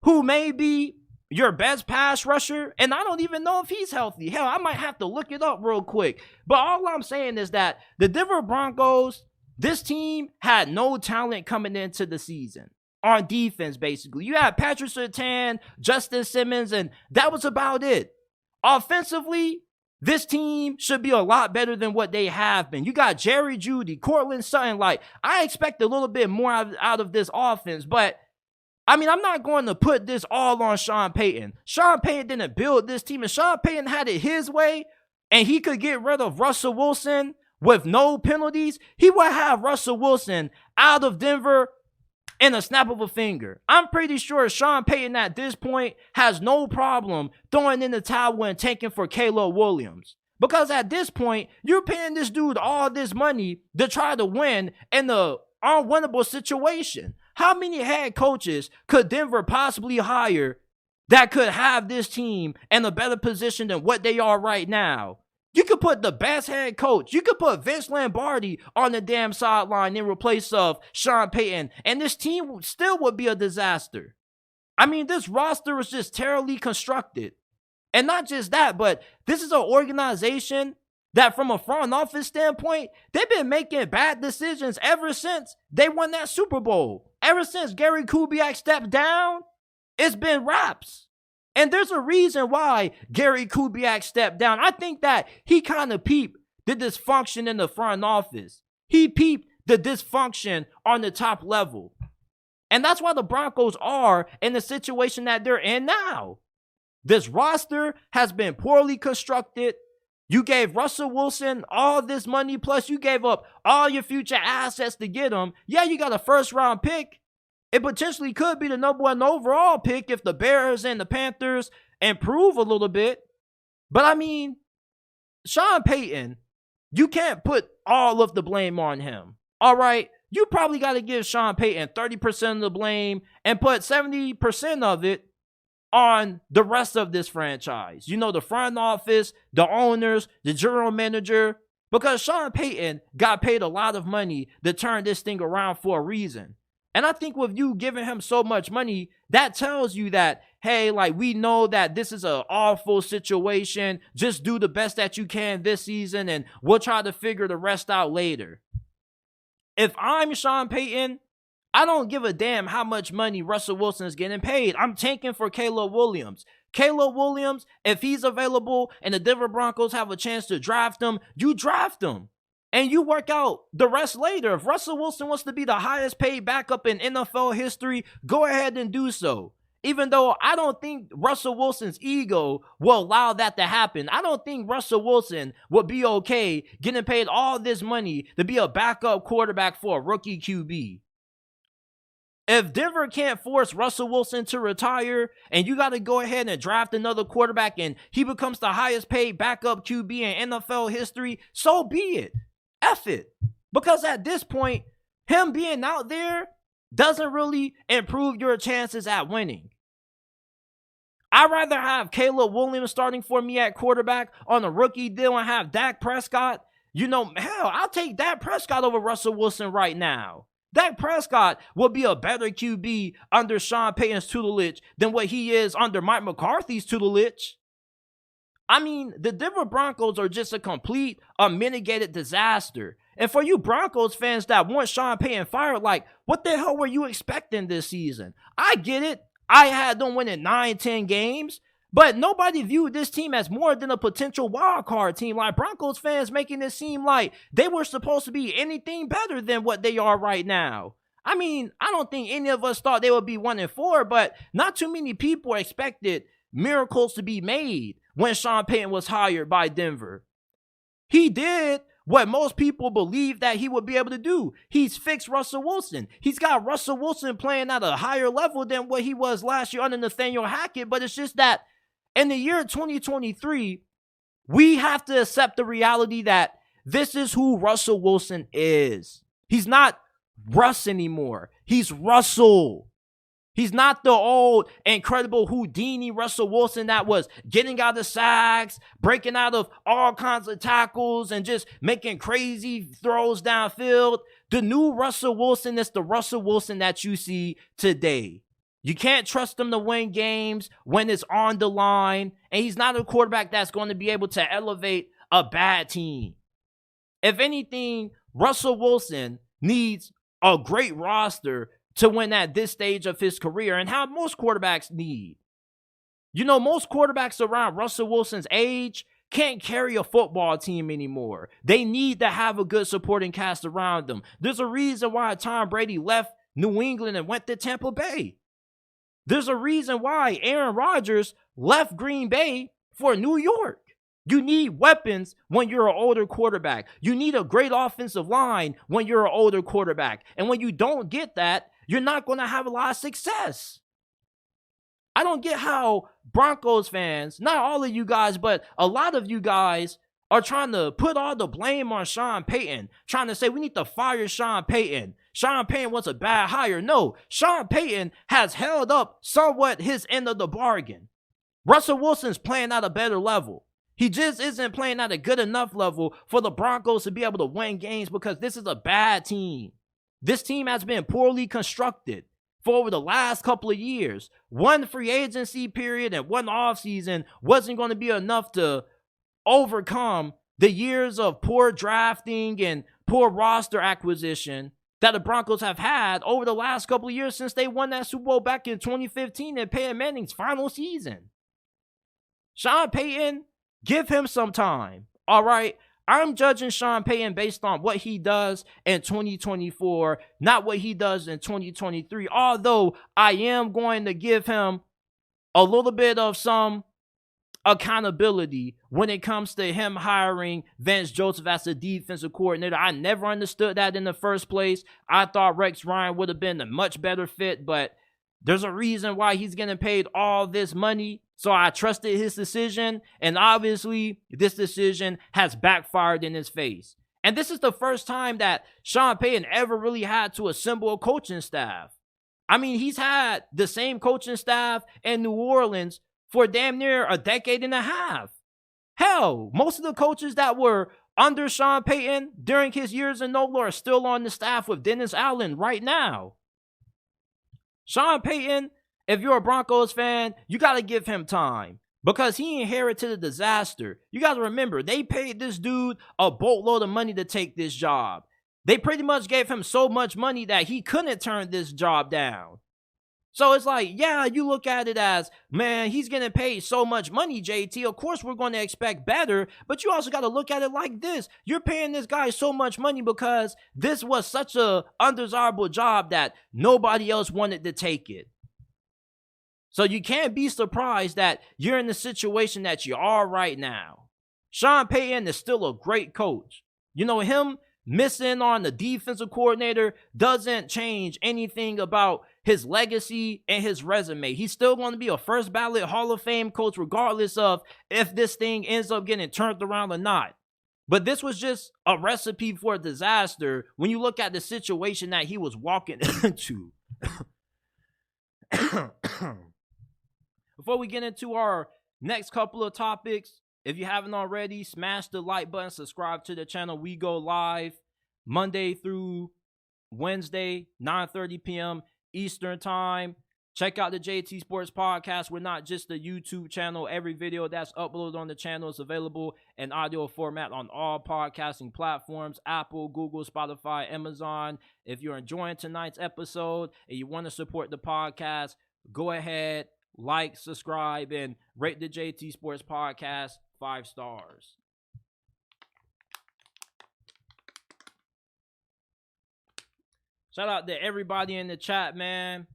who may be your best pass rusher, and I don't even know if he's healthy. Hell, I might have to look it up real quick. But all I'm saying is that the Denver Broncos, this team had no talent coming into the season on defense, basically. You had Patrick Surtain, Justin Simmons, and that was about it. Offensively, this team should be a lot better than what they have been. You got Jerry Jeudy, Cortland Sutton. I expect a little bit more out of this offense, but I mean, I'm not going to put this all on Sean Payton. Sean Payton didn't build this team, and Sean Payton had it his way, and he could get rid of Russell Wilson with no penalties. He would have Russell Wilson out of Denver in a snap of a finger. I'm pretty sure Sean Payton at this point has no problem throwing in the towel and tanking for Caleb Williams. Because at this point, you're paying this dude all this money to try to win in an unwinnable situation. How many head coaches could Denver possibly hire that could have this team in a better position than what they are right now? You could put the best head coach. You could put Vince Lombardi on the damn sideline in replace of Sean Payton, and this team still would be a disaster. I mean, this roster is just terribly constructed. And not just that, but this is an organization that from a front office standpoint, they've been making bad decisions ever since they won that Super Bowl. Ever since Gary Kubiak stepped down, it's been wraps. And there's a reason why Gary Kubiak stepped down. I think that he kind of peeped the dysfunction in the front office. He peeped the dysfunction on the top level. And that's why the Broncos are in the situation that they're in now. This roster has been poorly constructed. You gave Russell Wilson all this money, plus you gave up all your future assets to get him. Yeah, you got a first-round pick. It potentially could be the number one overall pick if the Bears and the Panthers improve a little bit. But I mean, Sean Payton, you can't put all of the blame on him. All right? You probably got to give Sean Payton 30% of the blame and put 70% of it on the rest of this franchise. You know, the front office, the owners, the general manager, because Sean Payton got paid a lot of money to turn this thing around for a reason. And I think with you giving him so much money, that tells you that, hey, like, we know that this is an awful situation. Just do the best that you can this season, and we'll try to figure the rest out later. If I'm Sean Payton, I don't give a damn how much money Russell Wilson is getting paid. I'm tanking for Caleb Williams. Caleb Williams, if he's available and the Denver Broncos have a chance to draft him, you draft him. And you work out the rest later. If Russell Wilson wants to be the highest paid backup in NFL history, go ahead and do so. Even though I don't think Russell Wilson's ego will allow that to happen. I don't think Russell Wilson would be okay getting paid all this money to be a backup quarterback for a rookie QB. If Denver can't force Russell Wilson to retire and you got to go ahead and draft another quarterback and he becomes the highest paid backup QB in NFL history, so be it. F it. Because at this point, him being out there doesn't really improve your chances at winning. I'd rather have Caleb Williams starting for me at quarterback on a rookie deal and have Dak Prescott. Hell, I'll take Dak Prescott over Russell Wilson right now. Dak Prescott will be a better QB under Sean Payton's tutelage than what he is under Mike McCarthy's tutelage. I mean, the Denver Broncos are just a complete, unmitigated disaster. And for you Broncos fans that want Sean Payton fired, like, what the hell were you expecting this season? I get it. I had them winning 9-10 games. But nobody viewed this team as more than a potential wild card team. Like, Broncos fans making it seem like they were supposed to be anything better than what they are right now. I mean, I don't think any of us thought they would be 1-4, but not too many people expected miracles to be made when Sean Payton was hired by Denver. He did what most people believe that he would be able to do. He's fixed Russell Wilson. He's got Russell Wilson playing at a higher level than what he was last year under Nathaniel Hackett, but it's just that in the year 2023, we have to accept the reality that this is who Russell Wilson is. He's not Russ anymore. He's Russell. He's not the old, incredible Houdini Russell Wilson that was getting out of sacks, breaking out of all kinds of tackles, and just making crazy throws downfield. The new Russell Wilson is the Russell Wilson that you see today. You can't trust him to win games when it's on the line, and he's not a quarterback that's going to be able to elevate a bad team. If anything, Russell Wilson needs a great roster to win at this stage of his career, and how most quarterbacks need. Most quarterbacks around Russell Wilson's age can't carry a football team anymore. They need to have a good supporting cast around them. There's a reason why Tom Brady left New England and went to Tampa Bay. There's a reason why Aaron Rodgers left Green Bay for New York. You need weapons when you're an older quarterback. You need a great offensive line when you're an older quarterback. And when you don't get that, you're not going to have a lot of success. I don't get how Broncos fans, not all of you guys, but a lot of you guys are trying to put all the blame on Sean Payton, trying to say we need to fire Sean Payton. Sean Payton was a bad hire. No, Sean Payton has held up somewhat his end of the bargain. Russell Wilson's playing at a better level. He just isn't playing at a good enough level for the Broncos to be able to win games because this is a bad team. This team has been poorly constructed for over the last couple of years. One free agency period and one offseason wasn't going to be enough to overcome the years of poor drafting and poor roster acquisition that the Broncos have had over the last couple of years since they won that Super Bowl back in 2015 in Peyton Manning's final season. Sean Payton, give him some time, all right? I'm judging Sean Payton based on what he does in 2024, not what he does in 2023, although I am going to give him a little bit of some accountability when it comes to him hiring Vance Joseph as the defensive coordinator. I never understood that in the first place. I thought Rex Ryan would have been a much better fit, but there's a reason why he's getting paid all this money. So I trusted his decision, and obviously this decision has backfired in his face. And this is the first time that Sean Payton ever really had to assemble a coaching staff. I mean, he's had the same coaching staff in New Orleans for damn near a decade and a half. Hell, most of the coaches that were under Sean Payton during his years in Nola are still on the staff with Dennis Allen right now. Sean Payton, if you're a Broncos fan, you got to give him time because he inherited a disaster. You got to remember, they paid this dude a boatload of money to take this job. They pretty much gave him so much money that he couldn't turn this job down. So it's like, yeah, you look at it as, man, he's getting paid so much money, JT. Of course, we're going to expect better. But you also got to look at it like this. You're paying this guy so much money because this was such a undesirable job that nobody else wanted to take it. So you can't be surprised that you're in the situation that you are right now. Sean Payton is still a great coach. You know, him missing on the defensive coordinator doesn't change anything about his legacy and his resume. He's still going to be a first ballot Hall of Fame coach regardless of if this thing ends up getting turned around or not. But this was just a recipe for a disaster when you look at the situation that he was walking into. Before we get into our next couple of topics, if you haven't already, smash the like button, subscribe to the channel. We go live Monday through Wednesday, 9:30 p.m. Eastern Time. Check out the JT Sports Podcast. We're not just a YouTube channel. Every video that's uploaded on the channel is available in audio format on all podcasting platforms, Apple, Google, Spotify, Amazon. If you're enjoying tonight's episode and you want to support the podcast, go ahead, like, subscribe, and rate the JT Sports Podcast 5 stars. Shout out to everybody in the chat, man.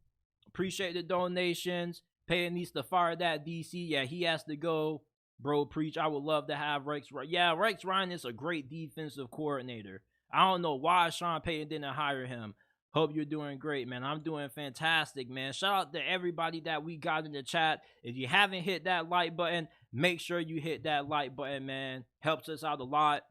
Appreciate the donations. Payton needs to fire that DC. Yeah, he has to go. Bro, preach. I would love to have Rex. Yeah, Rex Ryan is a great defensive coordinator. I don't know why Sean Payton didn't hire him. Hope you're doing great, man. I'm doing fantastic, man. Shout out to everybody that we got in the chat. If you haven't hit that like button, make sure you hit that like button, man. Helps us out a lot.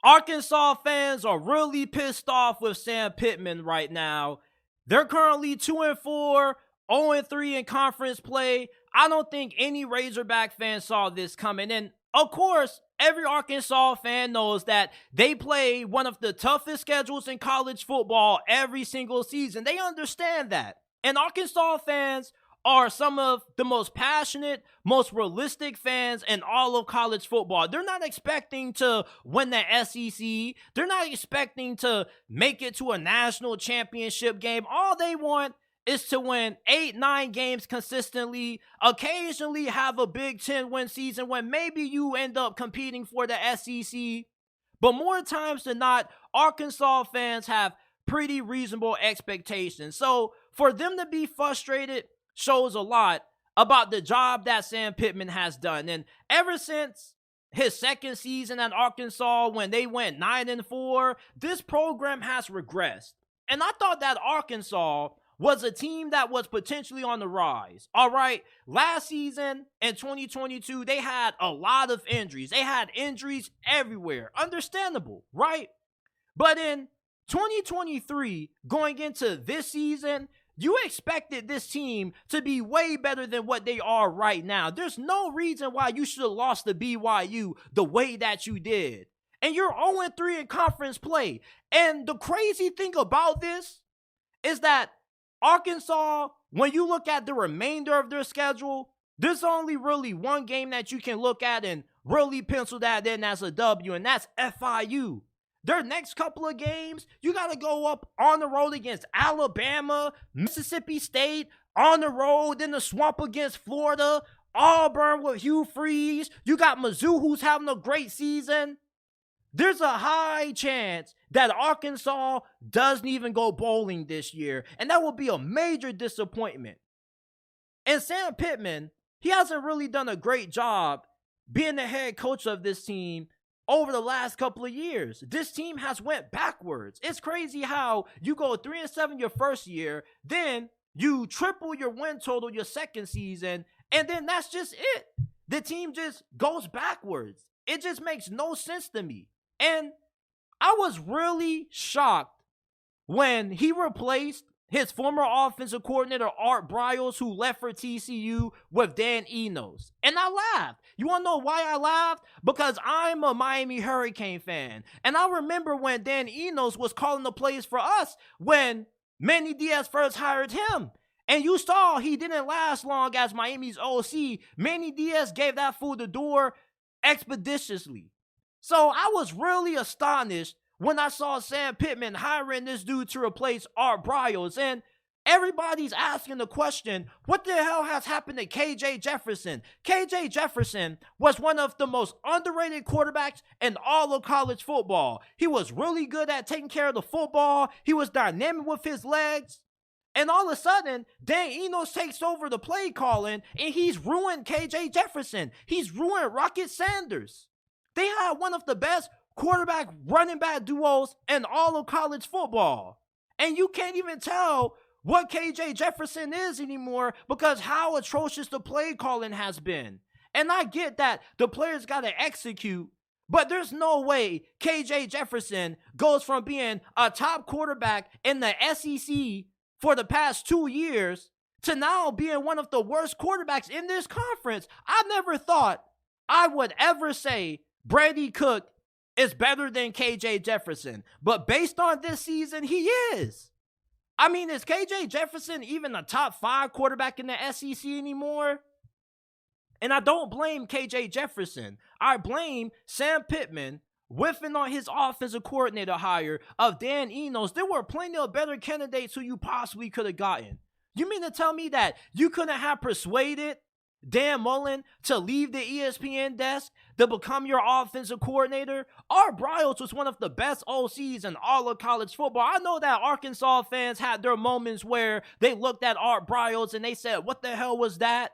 Arkansas fans are really pissed off with Sam Pittman right now. They're currently 2-4, 0-3 in conference play. I don't think any Razorback fan saw this coming. And of course, every Arkansas fan knows that they play one of the toughest schedules in college football every single season. They understand that. And Arkansas fans are some of the most passionate, most realistic fans in all of college football. They're not expecting to win the SEC. They're not expecting to make it to a national championship game. All they want is to win 8-9 games consistently, occasionally have a Big Ten win season when maybe you end up competing for the SEC. But more times than not, Arkansas fans have pretty reasonable expectations. So for them to be frustrated shows a lot about the job that Sam Pittman has done. And ever since his second season at Arkansas, when they went 9-4, this program has regressed. And I thought that Arkansas was a team that was potentially on the rise. All right, last season in 2022, they had a lot of injuries. They had injuries everywhere. Understandable, right? But in 2023, going into this season, you expected this team to be way better than what they are right now. There's no reason why you should have lost to BYU the way that you did. And you're 0-3 in conference play. And the crazy thing about this is that Arkansas, when you look at the remainder of their schedule, there's only really one game that you can look at and really pencil that in as a W, and that's FIU. Their next couple of games, you got to go up on the road against Alabama, Mississippi State, on the road in the swamp against Florida, Auburn with Hugh Freeze. You got Mizzou, who's having a great season. There's a high chance that Arkansas doesn't even go bowling this year, and that will be a major disappointment. And Sam Pittman, he hasn't really done a great job being the head coach of this team over the last couple of years. This team has went backwards. It's crazy how you go 3-7 your first year, then you triple your win total your second season, and then that's just it. The team just goes backwards. It just makes no sense to me. And I was really shocked when he replaced his former offensive coordinator, Art Briles, who left for TCU, with Dan Enos. And I laughed. You want to know why I laughed? Because I'm a Miami Hurricane fan. And I remember when Dan Enos was calling the plays for us when Manny Diaz first hired him. And you saw he didn't last long as Miami's OC. Manny Diaz gave that fool the door expeditiously. So I was really astonished when I saw Sam Pittman hiring this dude to replace Art Briles. And everybody's asking the question, what the hell has happened to KJ Jefferson? KJ Jefferson was one of the most underrated quarterbacks in all of college football. He was really good at taking care of the football. He was dynamic with his legs. And all of a sudden, Dan Enos takes over the play calling, and he's ruined KJ Jefferson. He's ruined Rocket Sanders. They had one of the best quarterback running back duos in all of college football. And you can't even tell what KJ Jefferson is anymore because how atrocious the play calling has been. And I get that the players got to execute, but there's no way KJ Jefferson goes from being a top quarterback in the SEC for the past 2 years to now being one of the worst quarterbacks in this conference. I never thought I would ever say Brady Cook is better than KJ Jefferson, but based on this season, he is. I mean, is KJ Jefferson even a top 5 quarterback in the SEC anymore? And I don't blame KJ Jefferson. I blame Sam Pittman whiffing on his offensive coordinator hire of Dan Enos. There were plenty of better candidates who you possibly could have gotten. You mean to tell me that you couldn't have persuaded Dan Mullen to leave the ESPN desk to become your offensive coordinator? Art Briles was one of the best OCs in all of college football. I know that Arkansas fans had their moments where they looked at Art Briles and they said, what the hell was that?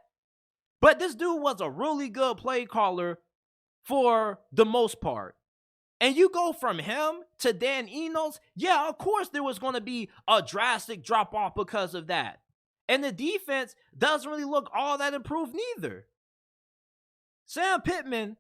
But this dude was a really good play caller for the most part. And you go from him to Dan Enos, yeah, of course there was going to be a drastic drop-off because of that. And the defense doesn't really look all that improved neither. Sam Pittman,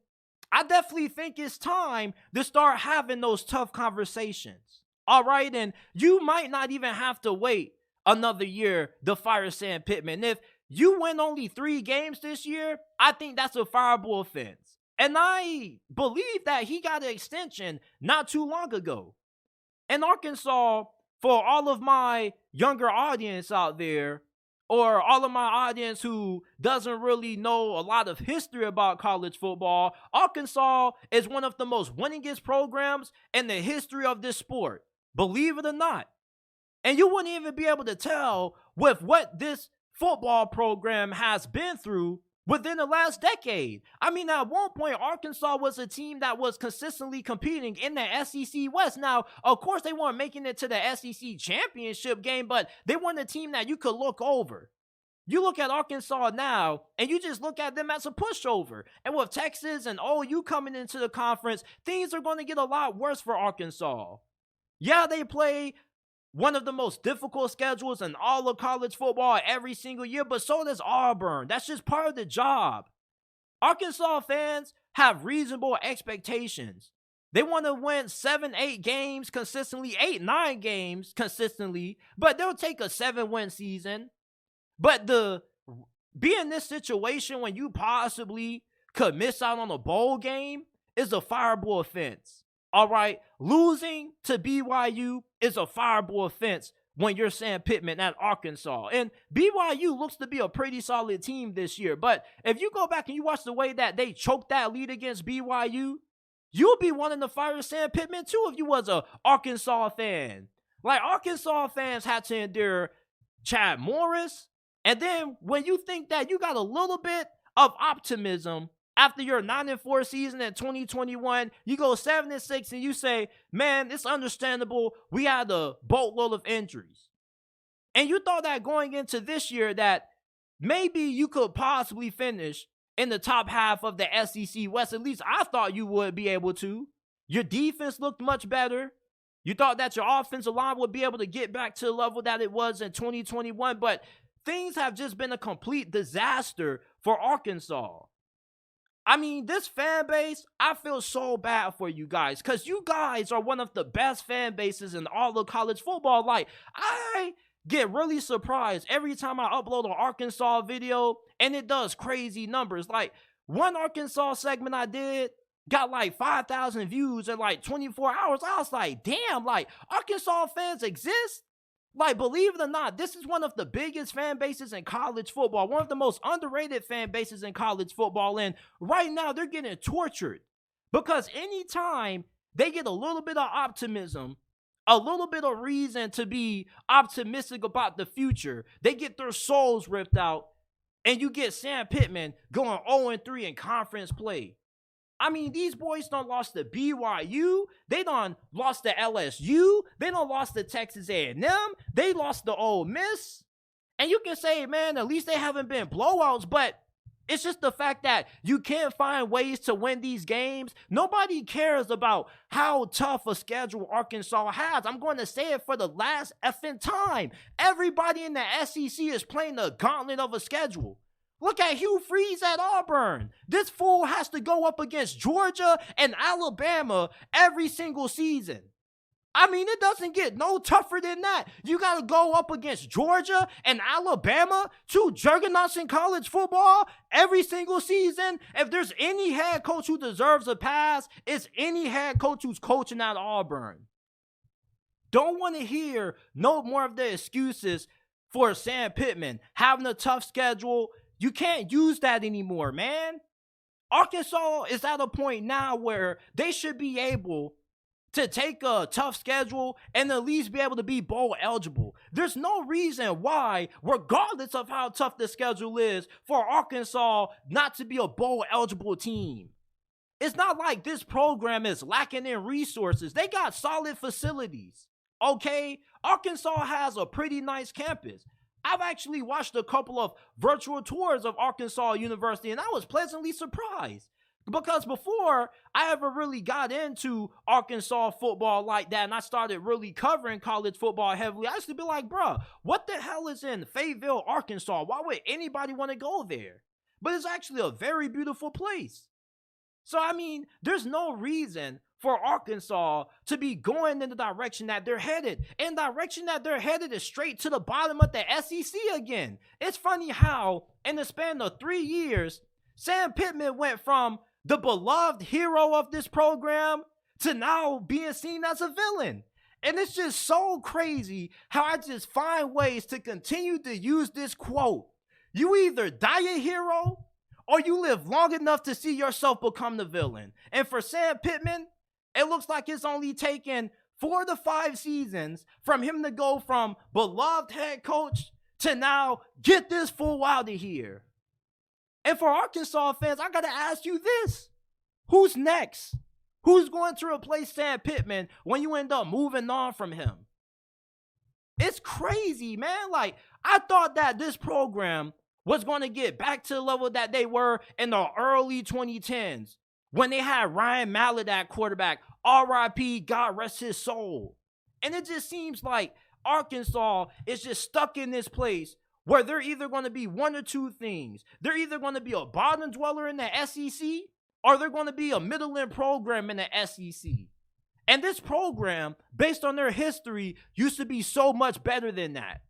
I definitely think it's time to start having those tough conversations. All right, and you might not even have to wait another year to fire Sam Pittman. If you win only 3 games this year, I think that's a fireable offense. And I believe that he got an extension not too long ago. In Arkansas, for all of my younger audience out there, or all of my audience who doesn't really know a lot of history about college football, Arkansas is one of the most winningest programs in the history of this sport. Believe it or not. And you wouldn't even be able to tell with what this football program has been through within the last decade. I mean, at one point, Arkansas was a team that was consistently competing in the SEC West. Now, of course, they weren't making it to the SEC championship game, but they weren't a team that you could look over. You look at Arkansas now, and you just look at them as a pushover. And with Texas and OU coming into the conference, things are going to get a lot worse for Arkansas. Yeah, they play one of the most difficult schedules in all of college football every single year, but so does Auburn. That's just part of the job. Arkansas fans have reasonable expectations. They want to win 7-8 games consistently, 8-9 games consistently, but they'll take a 7-win season. But be in this situation when you possibly could miss out on a bowl game is a fireable offense. All right, losing to BYU is a fireable offense when you're Sam Pittman at Arkansas. And BYU looks to be a pretty solid team this year. But if you go back and you watch the way that they choked that lead against BYU, you'll be wanting to fire Sam Pittman too if you was a Arkansas fan. Like, Arkansas fans had to endure Chad Morris. And then when you think that you got a little bit of optimism after your 9-4 season in 2021, you go 7-6 and you say, man, it's understandable. We had a boatload of injuries. And you thought that going into this year that maybe you could possibly finish in the top half of the SEC West. At least I thought you would be able to. Your defense looked much better. You thought that your offensive line would be able to get back to the level that it was in 2021. But things have just been a complete disaster for Arkansas. I mean, this fan base, I feel so bad for you guys because you guys are one of the best fan bases in all of college football. Like, I get really surprised every time I upload an Arkansas video and it does crazy numbers. Like, one Arkansas segment I did got like 5,000 views in like 24 hours. I was like, damn, like, Arkansas fans exist? Like, believe it or not, this is one of the biggest fan bases in college football, one of the most underrated fan bases in college football. And right now, they're getting tortured because anytime they get a little bit of optimism, a little bit of reason to be optimistic about the future, they get their souls ripped out, and you get Sam Pittman going 0-3 in conference play. I mean, these boys done lost to BYU. They done lost to LSU. They done lost to Texas A&M. They lost to Ole Miss. And you can say, man, at least they haven't been blowouts, but it's just the fact that you can't find ways to win these games. Nobody cares about how tough a schedule Arkansas has. I'm going to say it for the last effing time. Everybody in the SEC is playing the gauntlet of a schedule. Look at Hugh Freeze at Auburn. This fool has to go up against Georgia and Alabama every single season. I mean, it doesn't get no tougher than that. You got to go up against Georgia and Alabama, two juggernauts in college football, every single season. If there's any head coach who deserves a pass, it's any head coach who's coaching at Auburn. Don't want to hear no more of the excuses for Sam Pittman having a tough schedule. You can't use that anymore, man. Arkansas is at a point now where they should be able to take a tough schedule and at least be able to be bowl eligible. There's no reason why, regardless of how tough the schedule is, for Arkansas not to be a bowl eligible team. It's not like this program is lacking in resources. They got solid facilities, okay? Arkansas has a pretty nice campus. I've actually watched a couple of virtual tours of Arkansas University, and I was pleasantly surprised. Because before I ever really got into Arkansas football like that, and I started really covering college football heavily, I used to be like, bruh, what the hell is in Fayetteville, Arkansas? Why would anybody want to go there? But it's actually a very beautiful place. So, I mean, there's no reason for Arkansas to be going in the direction that they're headed. And the direction that they're headed is straight to the bottom of the SEC again. It's funny how, in the span of 3 years, Sam Pittman went from the beloved hero of this program to now being seen as a villain. And it's just so crazy how I just find ways to continue to use this quote. You either die a hero or you live long enough to see yourself become the villain. And for Sam Pittman, it looks like it's only taken 4 to 5 seasons from him to go from beloved head coach to now get this fool out of here. And for Arkansas fans, I got to ask you this. Who's next? Who's going to replace Sam Pittman when you end up moving on from him? It's crazy, man. Like, I thought that this program was going to get back to the level that they were in the early 2010s when they had Ryan Mallett at quarterback. R.I.P. God rest his soul. And it just seems like Arkansas is just stuck in this place where they're either going to be one or two things. They're either going to be a bottom dweller in the SEC or they're going to be a middle-end program in the SEC. And this program, based on their history, used to be so much better than that.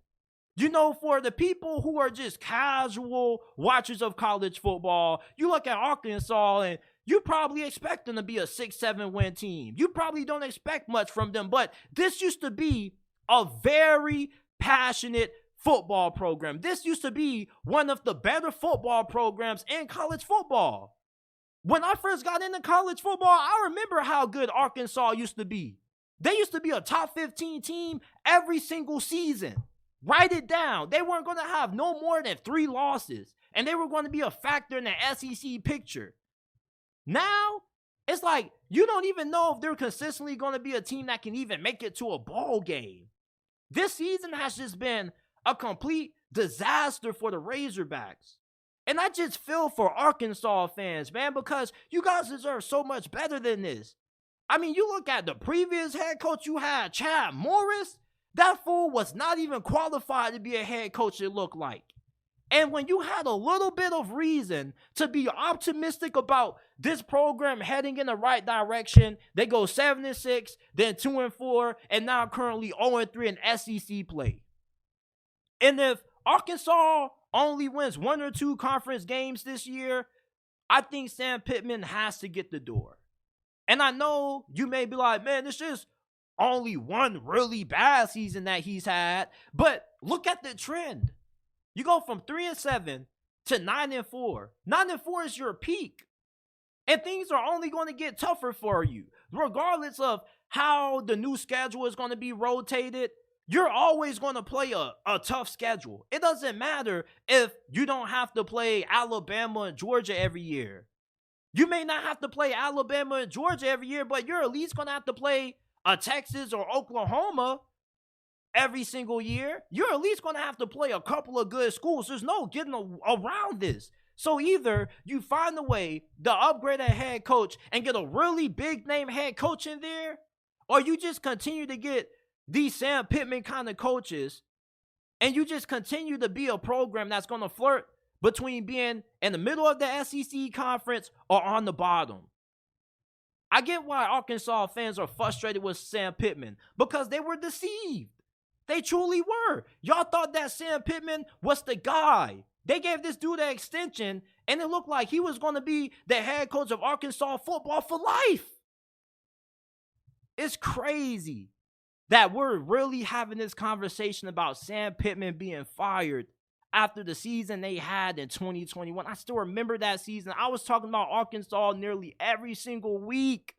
You know, for the people who are just casual watchers of college football, you look at Arkansas and you probably expect them to be a 6-7 win team. You probably don't expect much from them, but this used to be a very passionate football program. This used to be one of the better football programs in college football. When I first got into college football, I remember how good Arkansas used to be. They used to be a top 15 team every single season. Write it down. They weren't going to have no more than 3 losses, and they were going to be a factor in the SEC picture. Now, it's like you don't even know if they're consistently going to be a team that can even make it to a bowl game. This season has just been a complete disaster for the Razorbacks. And I just feel for Arkansas fans, man, because you guys deserve so much better than this. I mean, you look at the previous head coach you had, Chad Morris. That fool was not even qualified to be a head coach, it looked like. And when you had a little bit of reason to be optimistic about this program heading in the right direction, they go 7-6, then 2-4, and now currently 0-3 in SEC play. And if Arkansas only wins 1 or 2 conference games this year, I think Sam Pittman has to get the door. And I know you may be like, man, it's just only one really bad season that he's had. But look at the trend. You go from 3-7 to 9-4. 9-4 is your peak. And things are only going to get tougher for you. Regardless of how the new schedule is going to be rotated, you're always going to play a tough schedule. It doesn't matter if you don't have to play Alabama and Georgia every year. You may not have to play Alabama and Georgia every year, but you're at least going to have to play a Texas or Oklahoma every single year. You're at least going to have to play a couple of good schools. There's no getting around this. So either you find a way to upgrade a head coach and get a really big name head coach in there, or you just continue to get these Sam Pittman kind of coaches and you just continue to be a program that's going to flirt between being in the middle of the SEC conference or on the bottom. I get why Arkansas fans are frustrated with Sam Pittman, because they were deceived. They truly were. Y'all thought that Sam Pittman was the guy. They gave this dude an extension, and it looked like he was going to be the head coach of Arkansas football for life. It's crazy that we're really having this conversation about Sam Pittman being fired after the season they had in 2021. I still remember that season. I was talking about Arkansas nearly every single week.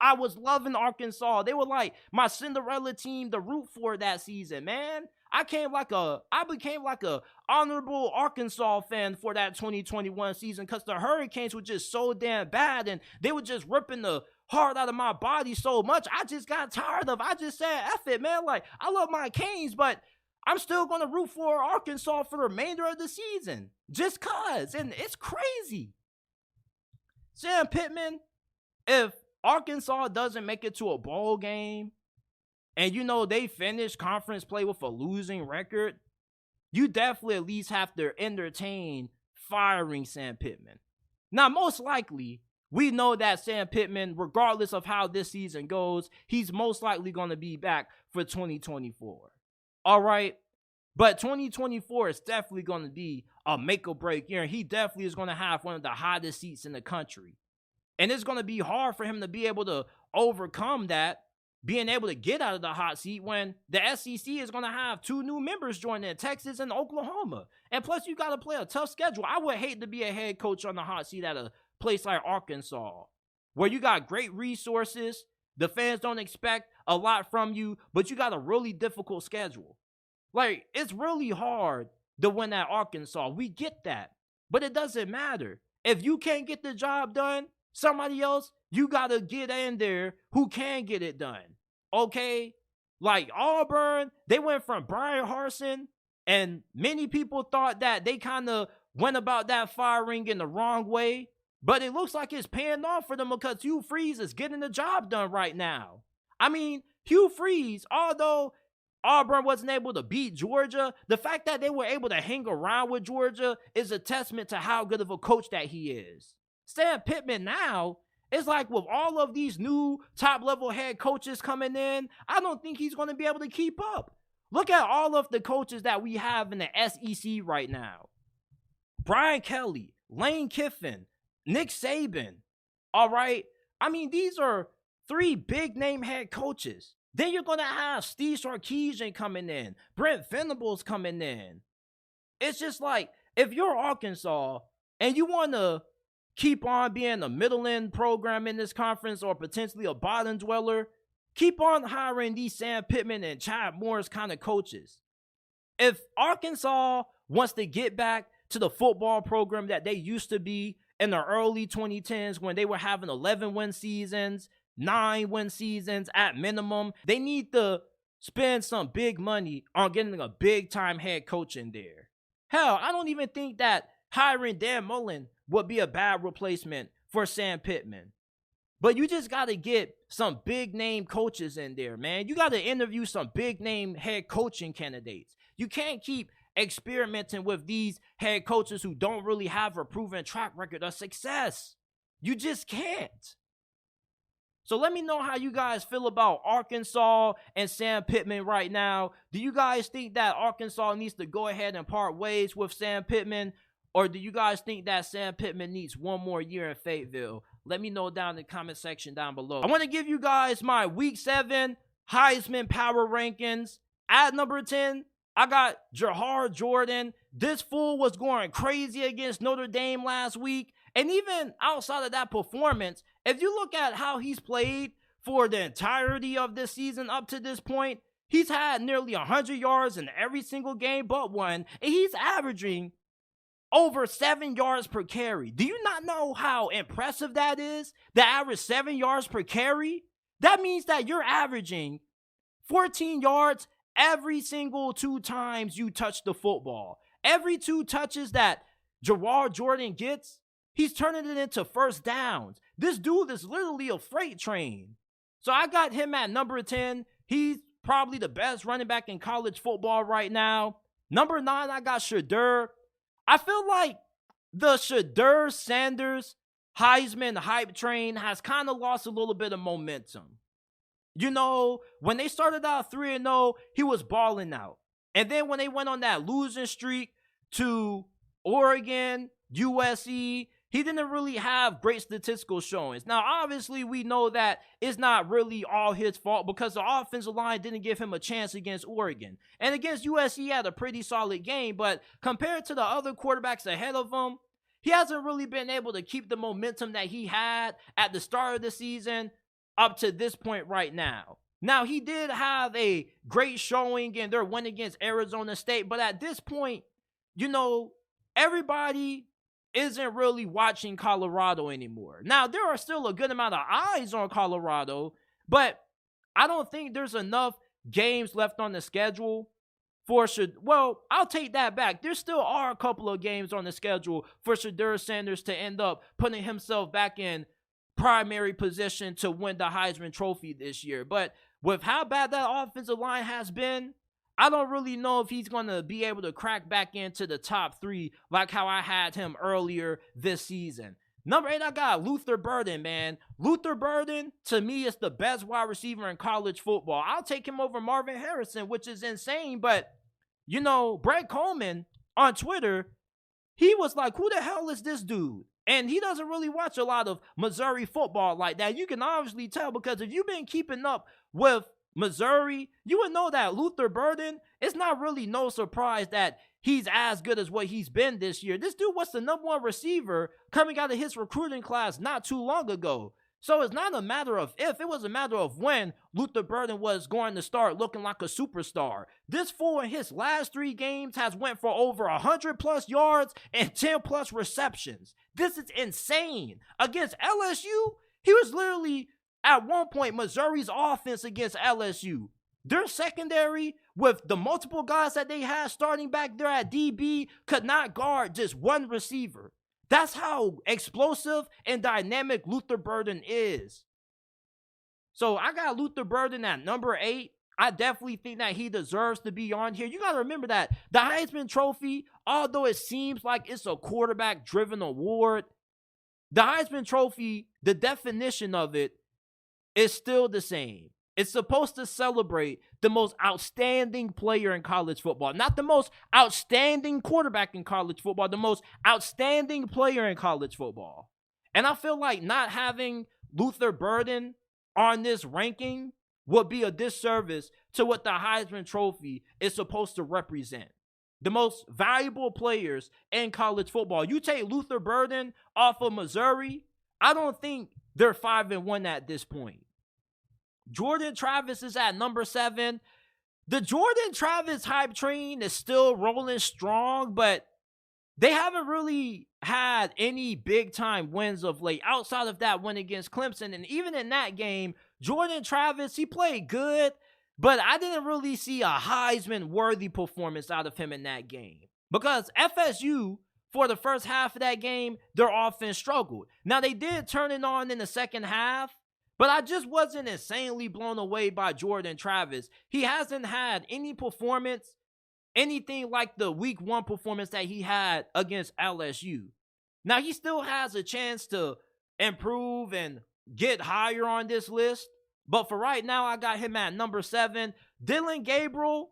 I was loving Arkansas. They were like my Cinderella team to root for that season, man. I became like a honorable Arkansas fan for that 2021 season, because the Hurricanes were just so damn bad and they were just ripping the heart out of my body so much. I just got tired of. I just said, F it, man. Like, I love my Canes, but I'm still going to root for Arkansas for the remainder of the season. Just cause. And it's crazy. Sam Pittman, if Arkansas doesn't make it to a bowl game, and they finish conference play with a losing record, you definitely at least have to entertain firing Sam Pittman. Now, most likely, we know that Sam Pittman, regardless of how this season goes, he's most likely going to be back for 2024. All right? But 2024 is definitely going to be a make or break year. He definitely is going to have one of the hottest seats in the country. And it's going to be hard for him to be able to overcome that, being able to get out of the hot seat when the SEC is going to have 2 new members joining, Texas and Oklahoma. And plus, you got to play a tough schedule. I would hate to be a head coach on the hot seat at a place like Arkansas, where you got great resources, the fans don't expect a lot from you, but you got a really difficult schedule. Like, it's really hard to win at Arkansas. We get that. But it doesn't matter. If you can't get the job done, somebody else, you got to get in there who can get it done. Okay? Like Auburn, they went from Brian Harsin, and many people thought that they kind of went about that firing in the wrong way. But it looks like it's paying off for them, because Hugh Freeze is getting the job done right now. I mean, Hugh Freeze, although Auburn wasn't able to beat Georgia, the fact that they were able to hang around with Georgia is a testament to how good of a coach that he is. Sam Pittman now, it's like with all of these new top-level head coaches coming in, I don't think he's going to be able to keep up. Look at all of the coaches that we have in the SEC right now. Brian Kelly, Lane Kiffin, Nick Saban. All right? I mean, these are 3 big-name head coaches. Then you're going to have Steve Sarkisian coming in, Brent Venables coming in. It's just like, if you're Arkansas and you want to keep on being a middle-end program in this conference, or potentially a bottom dweller, keep on hiring these Sam Pittman and Chad Morris kind of coaches. If Arkansas wants to get back to the football program that they used to be in the early 2010s, when they were having 11-win seasons, 9-win seasons at minimum, they need to spend some big money on getting a big-time head coach in there. Hell, I don't even think that hiring Dan Mullen would be a bad replacement for Sam Pittman. But you just got to get some big-name coaches in there, man. You got to interview some big-name head coaching candidates. You can't keep experimenting with these head coaches who don't really have a proven track record of success. You just can't. So let me know how you guys feel about Arkansas and Sam Pittman right now. Do you guys think that Arkansas needs to go ahead and part ways with Sam Pittman? Or do you guys think that Sam Pittman needs one more year in Fayetteville? Let me know down in the comment section down below. I want to give you guys my Week 7 Heisman Power Rankings. At number 10, I got Jahar Jordan. This fool was going crazy against Notre Dame last week. And even outside of that performance, if you look at how he's played for the entirety of this season up to this point, he's had nearly 100 yards in every single game but one, and he's averaging over 7 yards per carry. Do you not know how impressive that is? The average 7 yards per carry? That means that you're averaging 14 yards every single 2 times you touch the football. Every 2 touches that Jahar Jordan gets, he's turning it into first downs. This dude is literally a freight train. So I got him at number 10. He's probably the best running back in college football right now. Number 9, I got Sheduer. I feel like the Sheduer Sanders Heisman hype train has kind of lost a little bit of momentum. You know, when they started out 3-0, he was balling out. And then when they went on that losing streak to Oregon, USC, he didn't really have great statistical showings. Now, obviously, we know that it's not really all his fault because the offensive line didn't give him a chance against Oregon. And against USC, he had a pretty solid game, but compared to the other quarterbacks ahead of him, he hasn't really been able to keep the momentum that he had at the start of the season up to this point right now. Now, he did have a great showing in their win against Arizona State, but at this point, you know, everybody isn't really watching Colorado anymore. Now, there are still a good amount of eyes on Colorado, but I don't think there's enough games left on the schedule for well, I'll take that back. There still are a couple of games on the schedule for Sheduer Sanders to end up putting himself back in primary position to win the Heisman Trophy this year. But with how bad that offensive line has been, I don't really know if he's going to be able to crack back into the top 3 like how I had him earlier this season. Number 8, I got Luther Burden, man. Luther Burden, to me, is the best wide receiver in college football. I'll take him over Marvin Harrison, which is insane. But, you know, Brett Coleman on Twitter, he was like, who the hell is this dude? And he doesn't really watch a lot of Missouri football like that. You can obviously tell because if you've been keeping up with Missouri, you would know that Luther Burden, it's not really no surprise that he's as good as what he's been this year. This dude was the number 1 receiver coming out of his recruiting class not too long ago. So it's not a matter of if, it was a matter of when Luther Burden was going to start looking like a superstar. This fool in his last 3 games has went for over 100 plus yards and 10 plus receptions. This is insane. Against LSU, he was literally at one point Missouri's offense against LSU. Their secondary, with the multiple guys that they had starting back there at DB, could not guard just one receiver. That's how explosive and dynamic Luther Burden is. So I got Luther Burden at number 8. I definitely think that he deserves to be on here. You got to remember that the Heisman Trophy, although it seems like it's a quarterback-driven award, the Heisman Trophy, the definition of it is still the same. It's supposed to celebrate the most outstanding player in college football. Not the most outstanding quarterback in college football, the most outstanding player in college football. And I feel like not having Luther Burden on this ranking would be a disservice to what the Heisman Trophy is supposed to represent. The most valuable players in college football. You take Luther Burden off of Missouri, I don't think they're 5-1 at this point. Jordan Travis is at number 7. The Jordan Travis hype train is still rolling strong, but they haven't really had any big-time wins of late outside of that win against Clemson. And even in that game, Jordan Travis, he played good, but I didn't really see a Heisman-worthy performance out of him in that game. Because FSU, for the first half of that game, their offense struggled. Now, they did turn it on in the second half, but I just wasn't insanely blown away by Jordan Travis. He hasn't had any performance, anything like the week 1 performance that he had against LSU. Now, he still has a chance to improve and get higher on this list. But for right now, I got him at number 7. Dylan Gabriel,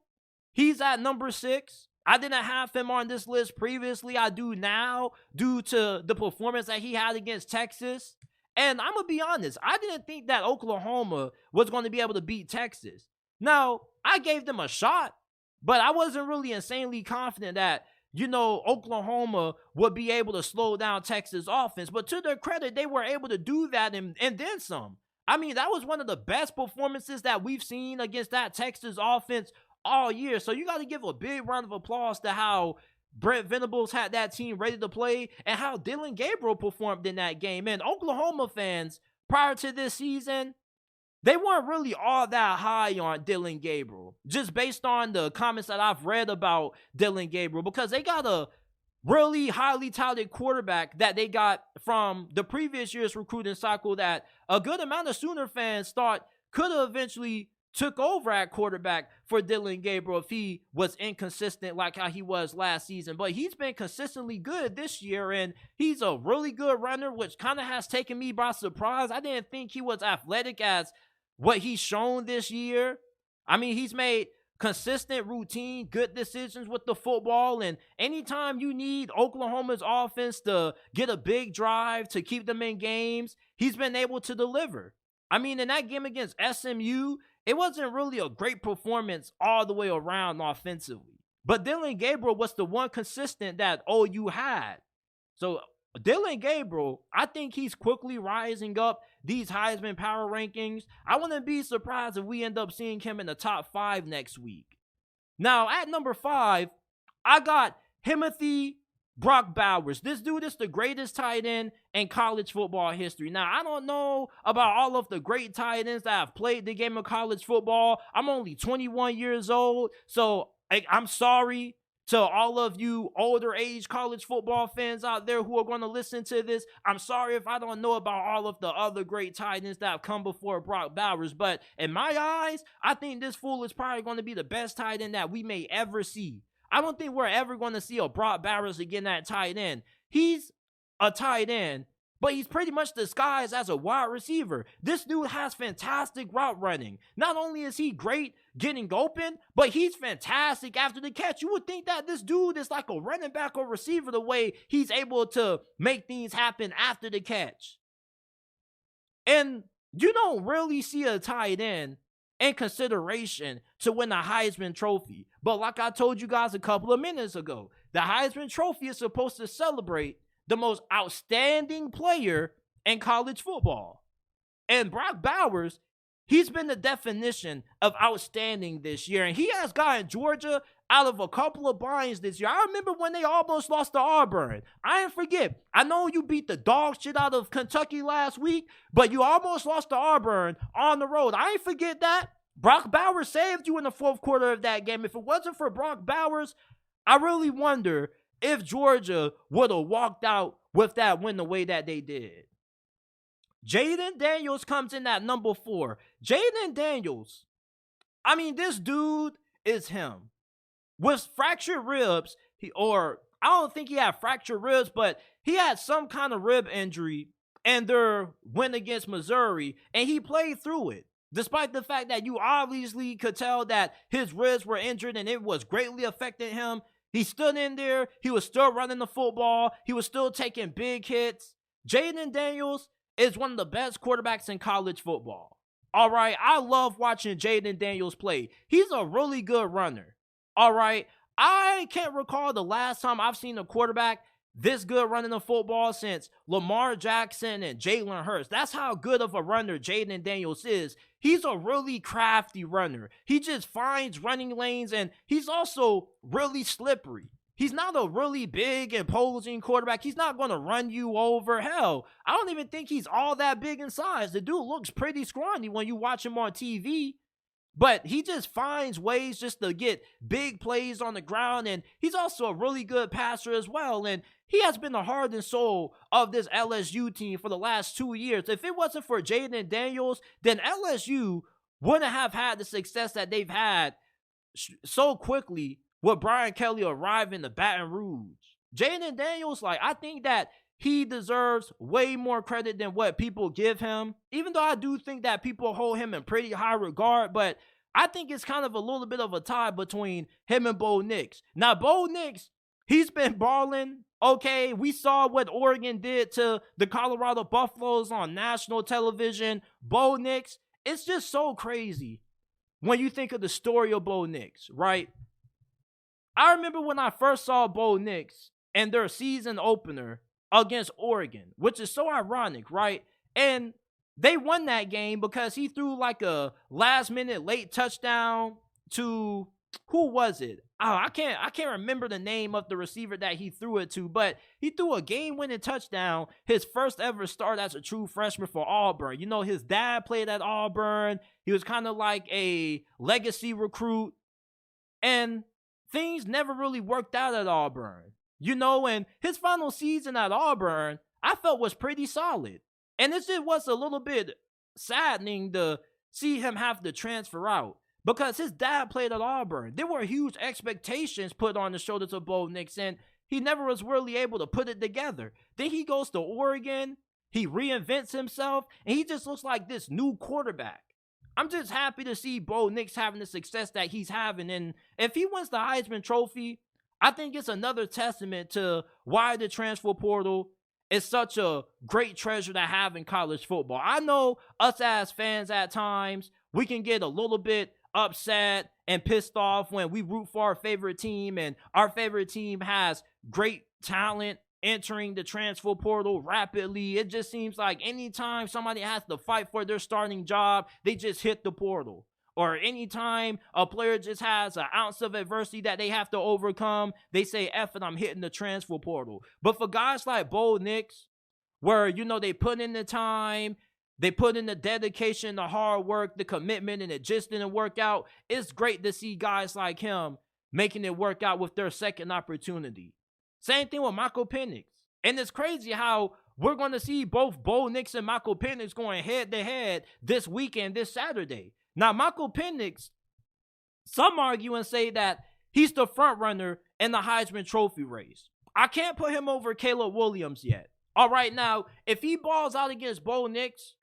he's at number 6. I didn't have him on this list previously. I do now due to the performance that he had against Texas. And I'm going to be honest, I didn't think that Oklahoma was going to be able to beat Texas. Now, I gave them a shot, but I wasn't really insanely confident that, Oklahoma would be able to slow down Texas offense. But to their credit, they were able to do that and then some. I mean, that was one of the best performances that we've seen against that Texas offense all year. So you got to give a big round of applause to how Brent Venables had that team ready to play and how Dillon Gabriel performed in that game. And Oklahoma fans, prior to this season, they weren't really all that high on Dillon Gabriel, just based on the comments that I've read about Dillon Gabriel, because they got a really highly touted quarterback that they got from the previous year's recruiting cycle that a good amount of Sooner fans thought could have eventually took over at quarterback for Dillon Gabriel if he was inconsistent like how he was last season. But he's been consistently good this year, and he's a really good runner, which kind of has taken me by surprise. I didn't think he was athletic as what he's shown this year. I mean, he's made consistent, routine, good decisions with the football, and anytime you need Oklahoma's offense to get a big drive to keep them in games, he's been able to deliver. I mean, in that game against SMU, it wasn't really a great performance all the way around offensively. But Dillon Gabriel was the one consistent that OU had. So Dillon Gabriel, I think he's quickly rising up these Heisman Power Rankings. I wouldn't be surprised if we end up seeing him in the top 5 next week. Now, at number 5, I got Timothy Brock Bowers. This dude is the greatest tight end in college football history. Now, I don't know about all of the great tight ends that have played the game of college football. I'm only 21 years old, so I'm sorry to all of you older age college football fans out there who are going to listen to this. I'm sorry if I don't know about all of the other great tight ends that have come before Brock Bowers, but in my eyes, I think this fool is probably going to be the best tight end that we may ever see. I don't think we're ever going to see a Brock Bowers again at tight end. He's a tight end, but he's pretty much disguised as a wide receiver. This dude has fantastic route running. Not only is he great getting open, but he's fantastic after the catch. You would think that this dude is like a running back or receiver the way he's able to make things happen after the catch. And you don't really see a tight end in consideration to win the Heisman Trophy. But like I told you guys a couple of minutes ago, the Heisman Trophy is supposed to celebrate the most outstanding player in college football. And Brock Bowers, he's been the definition of outstanding this year. And he has gotten Georgia out of a couple of binds this year. I remember when they almost lost to Auburn. I ain't forget. I know you beat the dog shit out of Kentucky last week, but you almost lost to Auburn on the road. I ain't forget that. Brock Bowers saved you in the fourth quarter of that game. If it wasn't for Brock Bowers, I really wonder if Georgia would have walked out with that win the way that they did. Jaden Daniels comes in at number 4. Jaden Daniels, I mean, this dude is him. With fractured ribs, I don't think he had fractured ribs, but he had some kind of rib injury in their win against Missouri, and he played through it. Despite the fact that you obviously could tell that his ribs were injured and it was greatly affecting him, he stood in there. He was still running the football. He was still taking big hits. Jaden Daniels is one of the best quarterbacks in college football. All right, I love watching Jaden Daniels play. He's a really good runner. All right, I can't recall the last time I've seen a quarterback this good running the football since Lamar Jackson and Jalen Hurts. That's how good of a runner Jaden Daniels is. He's a really crafty runner. He just finds running lanes, and he's also really slippery. He's not a really big, imposing quarterback. He's not going to run you over. Hell, I don't even think he's all that big in size. The dude looks pretty scrawny when you watch him on TV. But he just finds ways just to get big plays on the ground, and he's also a really good passer as well. And he has been the heart and soul of this LSU team for the last 2 years. If it wasn't for Jaden Daniels, then LSU wouldn't have had the success that they've had so quickly with Brian Kelly arriving to Baton Rouge. Jaden Daniels, I think that he deserves way more credit than what people give him, even though I do think that people hold him in pretty high regard, but I think it's kind of a little bit of a tie between him and Bo Nix. Now, Bo Nix, He's been balling. Okay, we saw what Oregon did to the Colorado Buffaloes on national television. Bo Nix, it's just so crazy when you think of the story of Bo Nix, right? I remember when I first saw Bo Nix and their season opener against Oregon, which is so ironic, right? And they won that game because he threw like a last-minute late touchdown to, who was it? Oh, I can't remember the name of the receiver that he threw it to, but he threw a game-winning touchdown, his first ever start as a true freshman for Auburn. You know, his dad played at Auburn. He was kind of like a legacy recruit, and things never really worked out at Auburn. You know, and his final season at Auburn, I felt was pretty solid. And it just was a little bit saddening to see him have to transfer out because his dad played at Auburn. There were huge expectations put on the shoulders of Bo Nix, and he never was really able to put it together. Then he goes to Oregon, he reinvents himself, and he just looks like this new quarterback. I'm just happy to see Bo Nix having the success that he's having, and if he wins the Heisman Trophy, I think it's another testament to why the transfer portal is such a great treasure to have in college football. I know us as fans at times, we can get a little bit upset and pissed off when we root for our favorite team and our favorite team has great talent entering the transfer portal rapidly. It just seems like anytime somebody has to fight for their starting job, they just hit the portal. Or anytime a player just has an ounce of adversity that they have to overcome, they say, F it, I'm hitting the transfer portal. But for guys like Bo Nix, where, you know, they put in the time, they put in the dedication, the hard work, the commitment, and it just didn't work out, it's great to see guys like him making it work out with their second opportunity. Same thing with Micheal Penix. And it's crazy how we're going to see both Bo Nix and Micheal Penix going head-to-head this weekend, this Saturday. Now, Micheal Penix, some argue and say that he's the front runner in the Heisman Trophy race. I can't put him over Caleb Williams yet. All right, now, if he balls out against Bo Nix,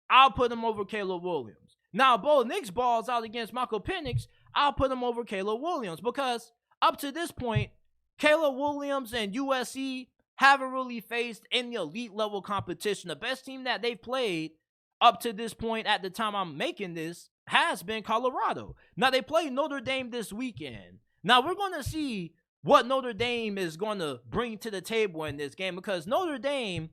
I'll put him over Caleb Williams. Now, Bo Nix balls out against Micheal Penix, I'll put him over Caleb Williams because up to this point, Caleb Williams and USC haven't really faced any elite level competition. The best team that they've played up to this point at the time I'm making this has been Colorado. Now, they play Notre Dame this weekend. Now, we're going to see what Notre Dame is going to bring to the table in this game because Notre Dame,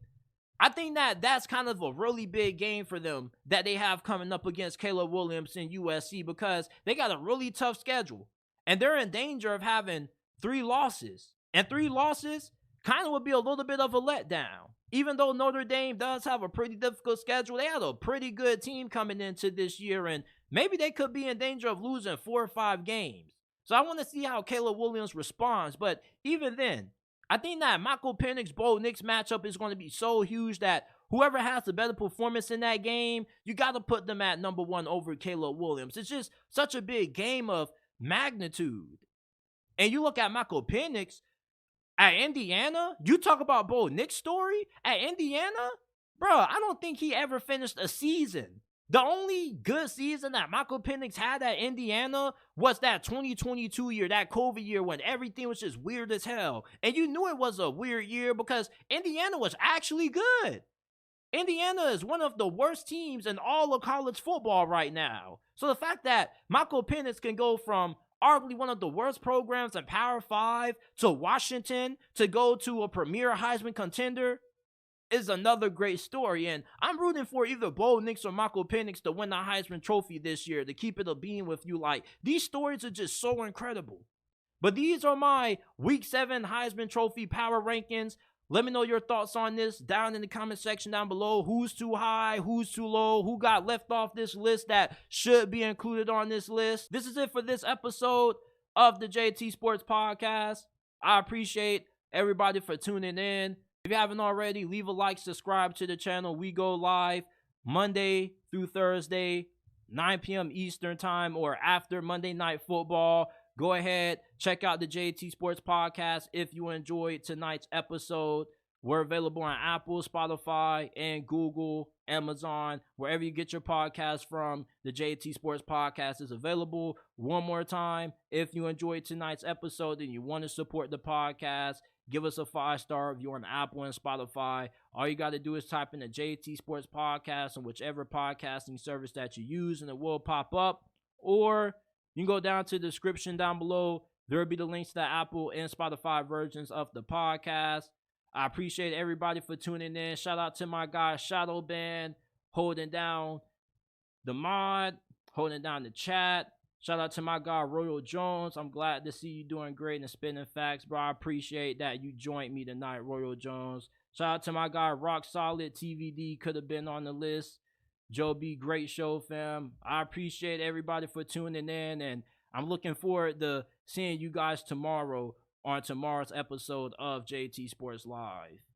I think that that's kind of a really big game for them that they have coming up against Caleb Williams and USC because they got a really tough schedule. And they're in danger of having 3 losses. And 3 losses kind of would be a little bit of a letdown. Even though Notre Dame does have a pretty difficult schedule, they had a pretty good team coming into this year, and maybe they could be in danger of losing 4 or 5 games. So I want to see how Caleb Williams responds, but even then, I think that Micheal Penix Bo Nix matchup is going to be so huge that whoever has the better performance in that game, you got to put them at number 1 over Caleb Williams. It's just such a big game of magnitude. And you look at Micheal Penix, at Indiana, you talk about Bo Nix' story at Indiana, bro, I don't think he ever finished a season. The only good season that Micheal Penix had at Indiana was that 2022 year, that COVID year when everything was just weird as hell. And you knew it was a weird year because Indiana was actually good. Indiana is one of the worst teams in all of college football right now. So the fact that Micheal Penix can go from arguably one of the worst programs in Power 5 to Washington to go to a premier Heisman contender is another great story. And I'm rooting for either Bo Nix or Micheal Penix to win the Heisman Trophy this year, to keep it a beam with you. Like, these stories are just so incredible. But these are my Week 7 Heisman Trophy Power Rankings. Let me know your thoughts on this down in the comment section down below. Who's too high? Who's too low? Who got left off this list that should be included on this list? This is it for this episode of the JT Sports Podcast. I appreciate everybody for tuning in. If you haven't already, leave a like, subscribe to the channel. We go live Monday through Thursday, 9 p.m. Eastern time or after Monday Night Football. Go ahead, check out the JT Sports Podcast if you enjoyed tonight's episode. We're available on Apple, Spotify, and Google, Amazon, wherever you get your podcast from. The JT Sports Podcast is available. One more time, if you enjoyed tonight's episode and you want to support the podcast, give us a 5-star if you're on Apple and Spotify. All you got to do is type in the JT Sports Podcast on whichever podcasting service that you use, and it will pop up. Or you can go down to the description down below. There will be the links to the Apple and Spotify versions of the podcast. I appreciate everybody for tuning in. Shout out to my guy Shadow Band, holding down the mod, holding down the chat. Shout out to my guy Royal Jones. I'm glad to see you doing great and spinning facts, bro. I appreciate that you joined me tonight, Royal Jones. Shout out to my guy Rock Solid. TVD could have been on the list. Joe B, great show, fam. I appreciate everybody for tuning in, and I'm looking forward to seeing you guys tomorrow on tomorrow's episode of JT Sports Live.